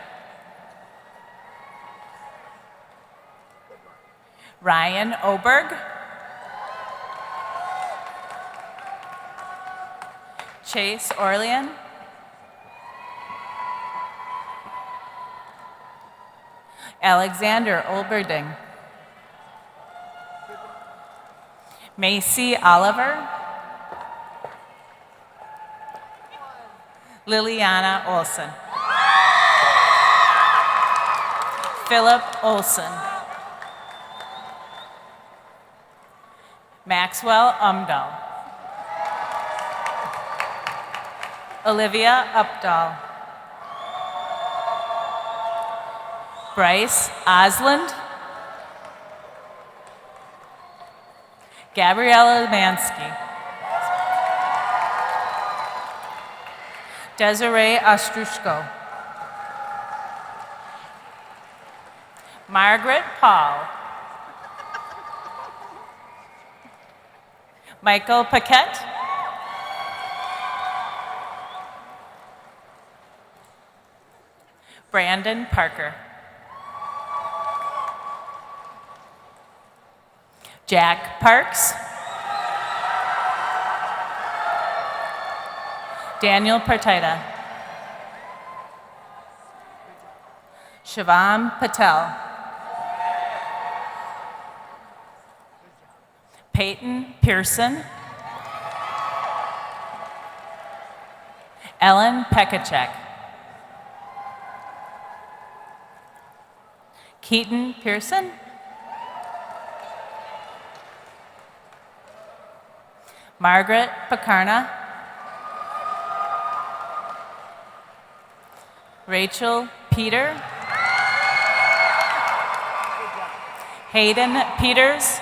Ryan Oberg. Chase Orlean. Alexander Olberding. Macy Oliver. Liliana Olson. Philip Olson. Maxwell Umdahl. Olivia Updahl. Bryce Osland. Gabriella Mansky. Desiree Ostrushko. Margaret Paul. Michael Paquette. Brandon Parker. Jack Parks. Daniel Partida. Shivam Patel. Peyton Pearson. Ellen Pekacek. Keaton Pearson. Margaret Pacarna. Rachel Peter. Hayden Peters.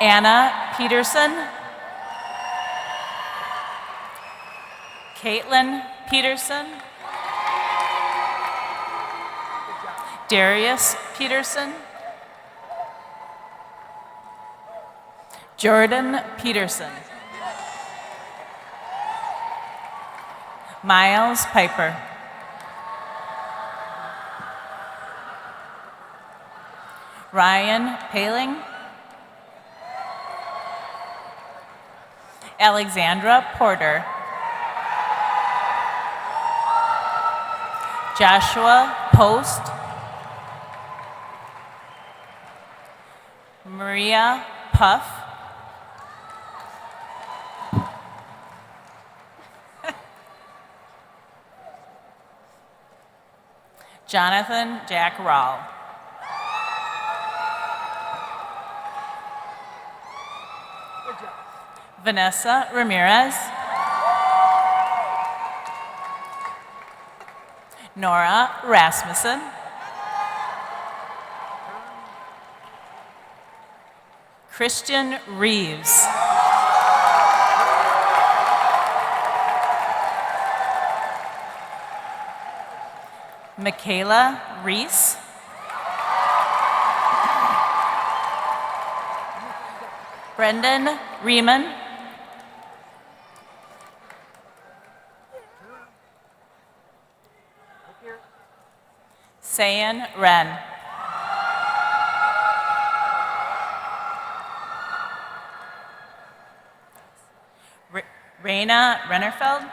Anna Peterson. Caitlin Peterson. Darius Peterson. Jordan Peterson. Miles Piper. Ryan Paling. Alexandra Porter. Joshua Post. Maria Puff. Jonathan Jack Rawl. Vanessa Ramirez. Nora Rasmussen. Christian Reeves. Michaela Reese. Brendan Riemann. Sayan Ren. Raina Rennerfeld.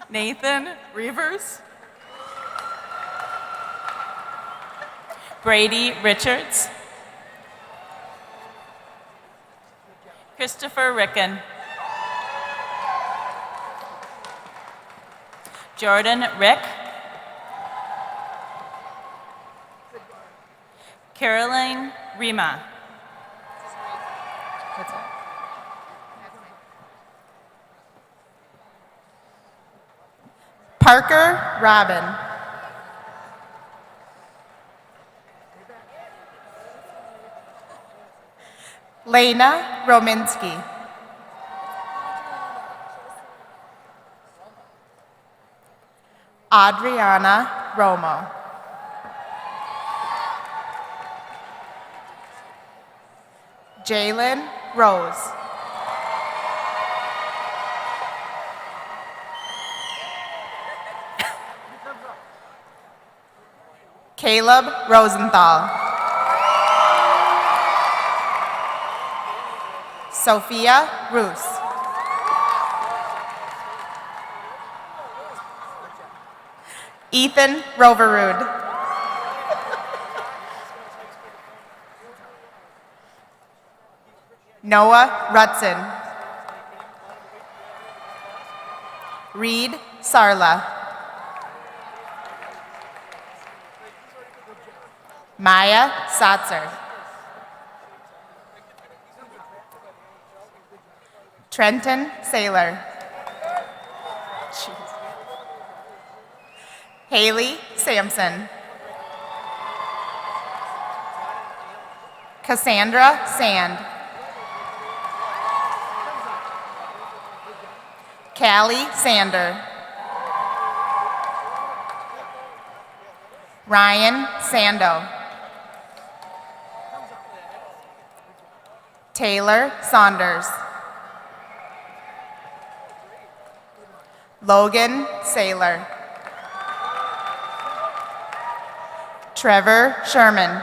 Nathan Reavers. Brady Richards. Christopher Ricken. Jordan Rick. Caroline Rima. What's that? Parker Robin. Lena Rominsky. Adriana Romo. Jalen Rose. Caleb Rosenthal. Sophia Roos. Ethan Roverud. Noah Rutson. Reed Sarla. Maya Satzer. Trenton Saylor. Haley Sampson. Cassandra Sand. Callie Sander. Ryan Sando. Taylor Saunders. Logan Saylor. Trevor Sherman.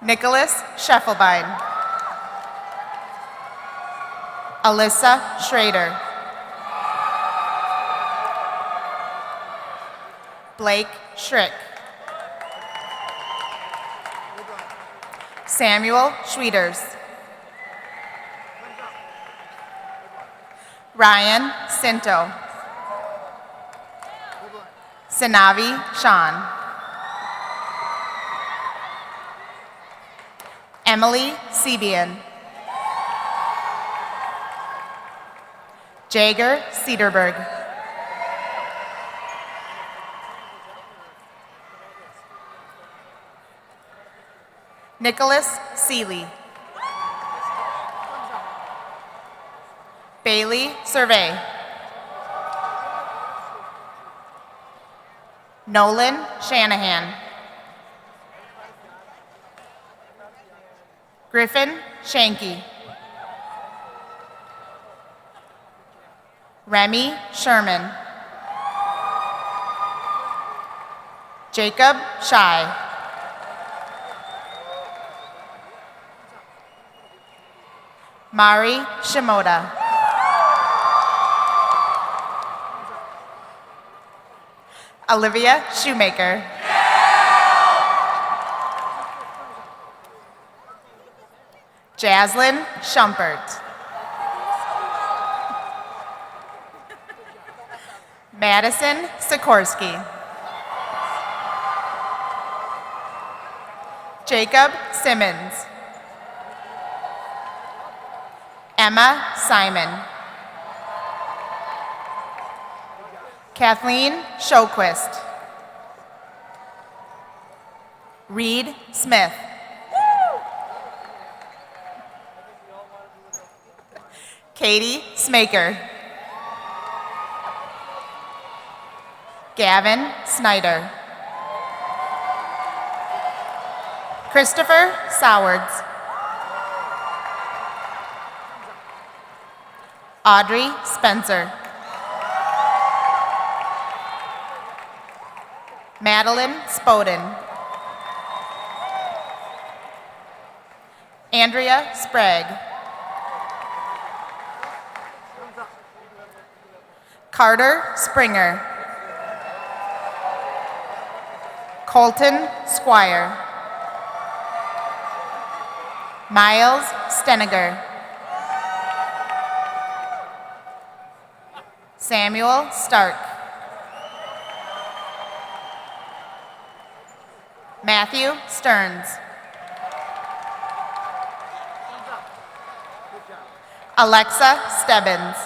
Nicholas Scheffelbein. Alyssa Schrader. Blake Schrick. Samuel Schwieters. Ryan Sinto. Sanavi Sean. Emily Sebian. Jager Cederberg. Nicholas Seeley. Bailey Survey. Nolan Shanahan. Griffin Shanky. Remy Sherman. Jacob Shy. Mari Shimoda. Olivia Shoemaker. Jaslyn Schumpert. Madison Sikorsky. Jacob Simmons. Emma Simon. Kathleen Shoquist. Reed Smith. Katie Smaker. Gavin Snyder. Christopher Sowards. Audrey Spencer. Madeline Spoden. Andrea Sprague. Carter Springer. Colton Squire. Miles Steniger. Samuel Stark. Matthew Stearns. Alexa Stebbins.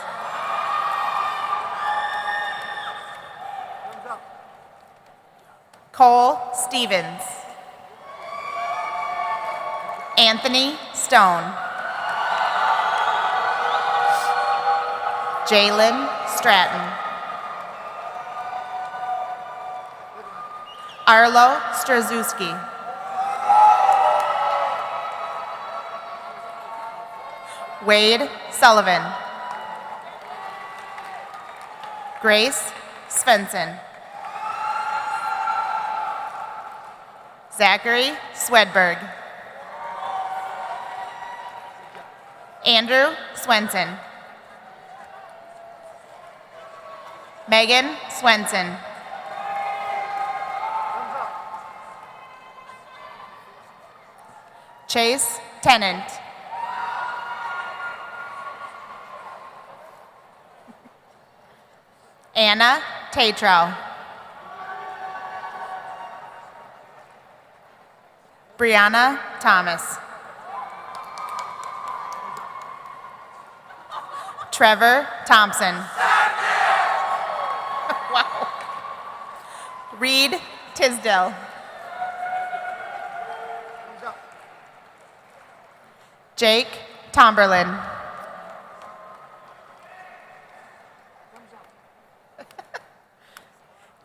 Cole Stevens. Anthony Stone. Jalen Stratton. Arlo Straczewski. Wade Sullivan. Grace Svensson. Zachary Swedberg. Andrew Swenson. Megan Swenson. Chase Tennant. Anna Tatro. Brianna Thomas. Trevor Thompson. Wow. Reed Tisdale. Jake Tomberlin.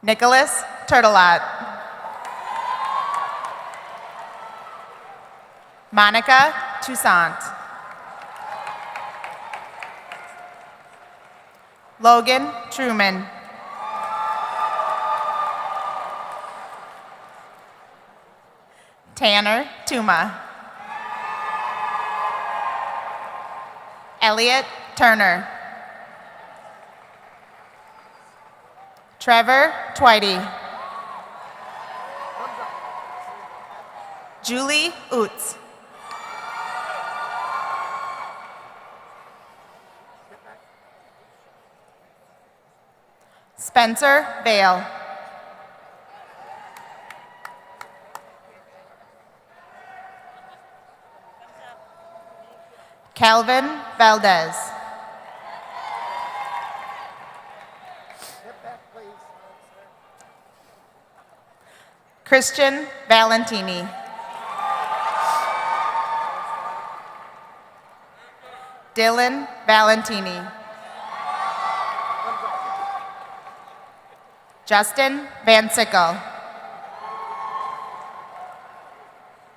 Nicholas Turtelot. Monica Toussaint. Logan Truman. Tanner Tuma. Elliot Turner. Trevor Twitey. Julie Oots. Spencer Vale. Calvin Valdez. Christian Valentini. Dylan Valentini. Justin Van Sickle.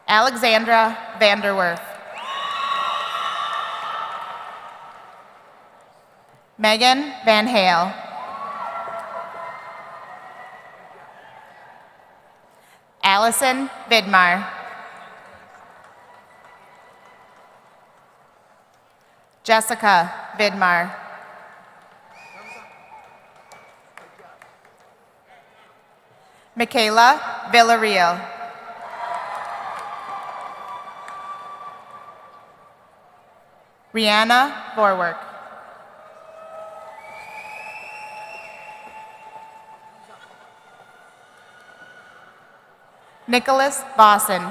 Alexandra Vanderwerf. Megan Van Hale. Allison Vidmar. Jessica Vidmar. Michaela Villarreal. Rihanna Vorwerk. Nicholas Bosson.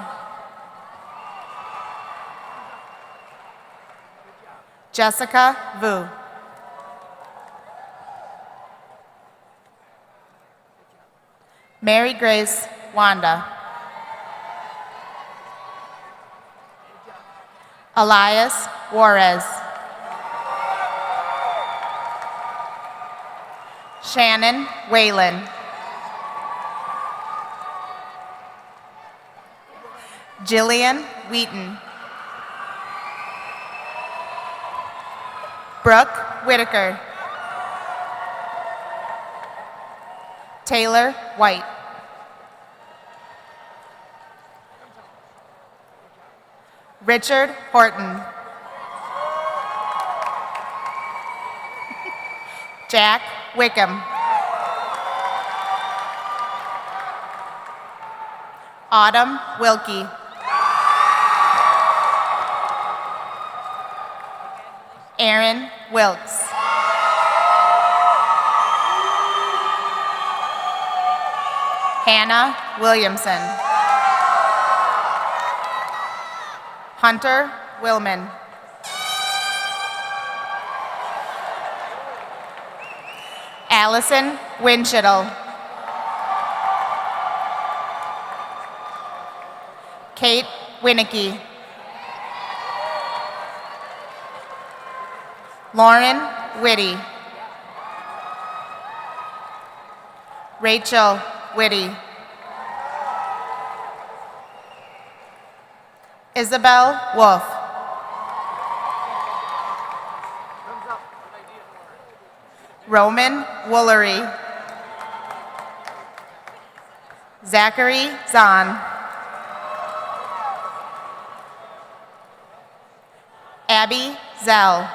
Jessica Vu. Mary Grace Wanda. Elias Juarez. Shannon Whalen. Jillian Wheaton. Brooke Whitaker. Taylor White. Richard Horton. Jack Wickham. Autumn Wilkie. Aaron Wilkes. Hannah Williamson. Hunter Willman. Allison Winchittle. Kate Winicky. Lauren Whitty. Rachel Whitty. Isabel Wolf. Roman Woolery. Zachary Zahn. Abby Zell.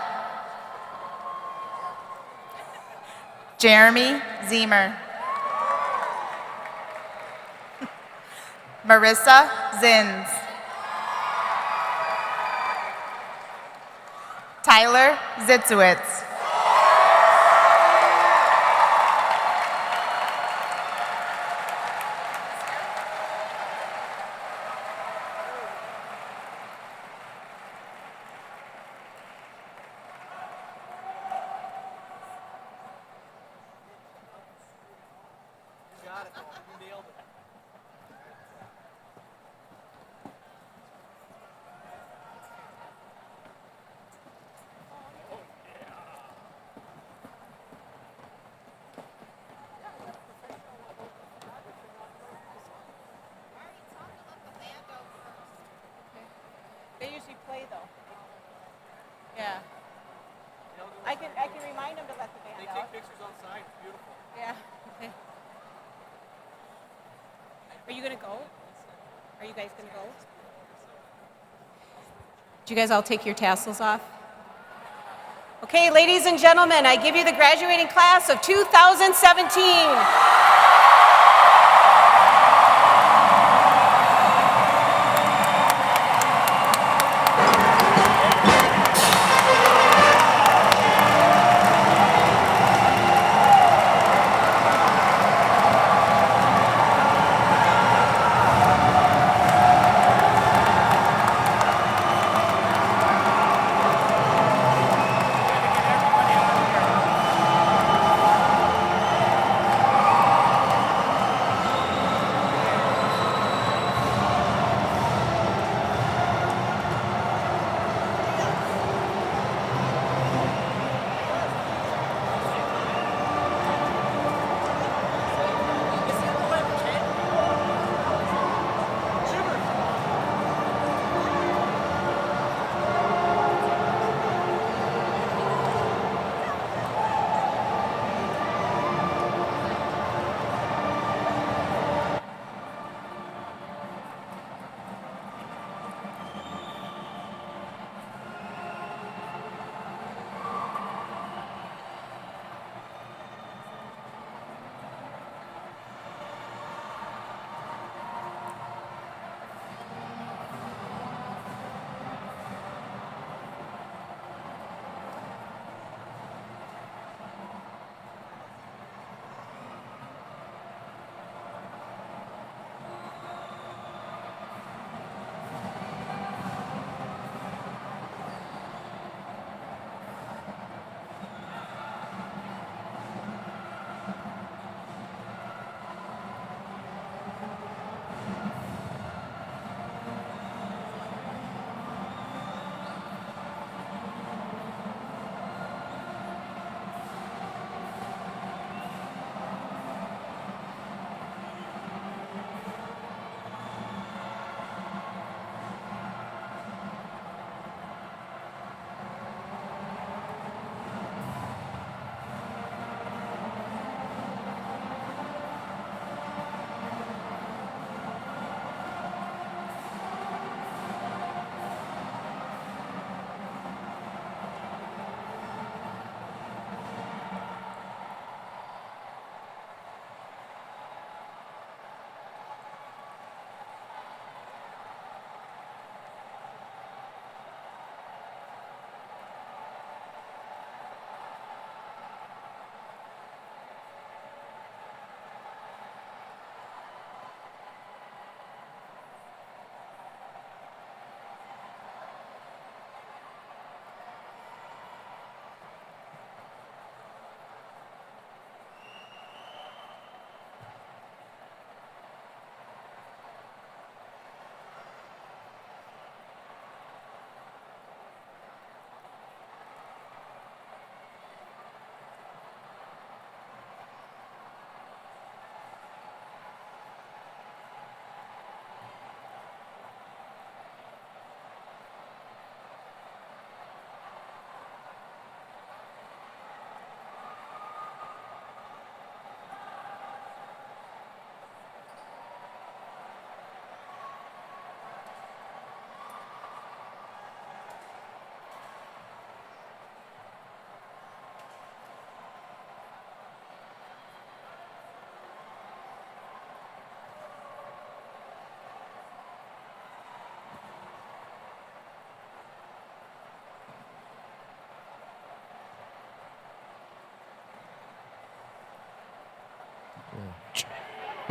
Jeremy Zemer. Marissa Zins. Tyler Zitzowitz. They usually play though. Yeah. I can remind them to let the band out. Take pictures outside. It's beautiful. Yeah. Okay. Are you gonna go? Are you guys gonna go? Did you guys all take your tassels off? Okay, ladies and gentlemen, I give you the graduating class of 2017.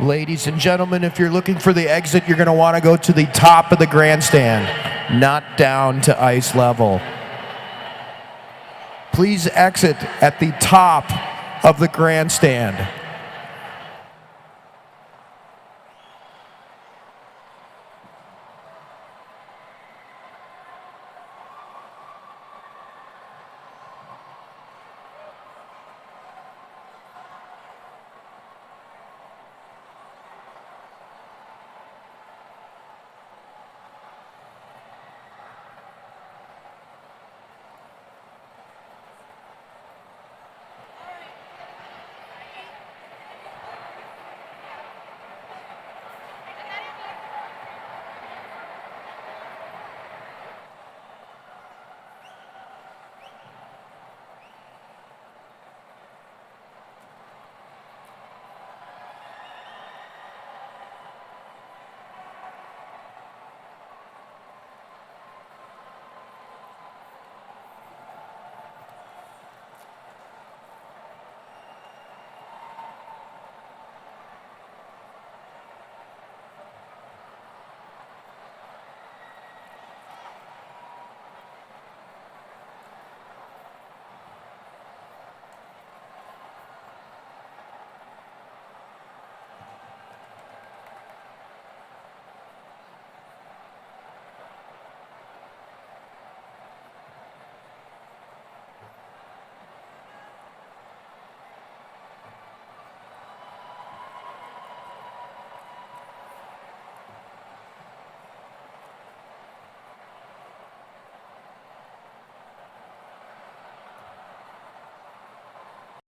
Ladies and gentlemen, if you're looking for the exit, you're going to want to go to the top of the grandstand, not down to ice level. Please exit at the top of the grandstand.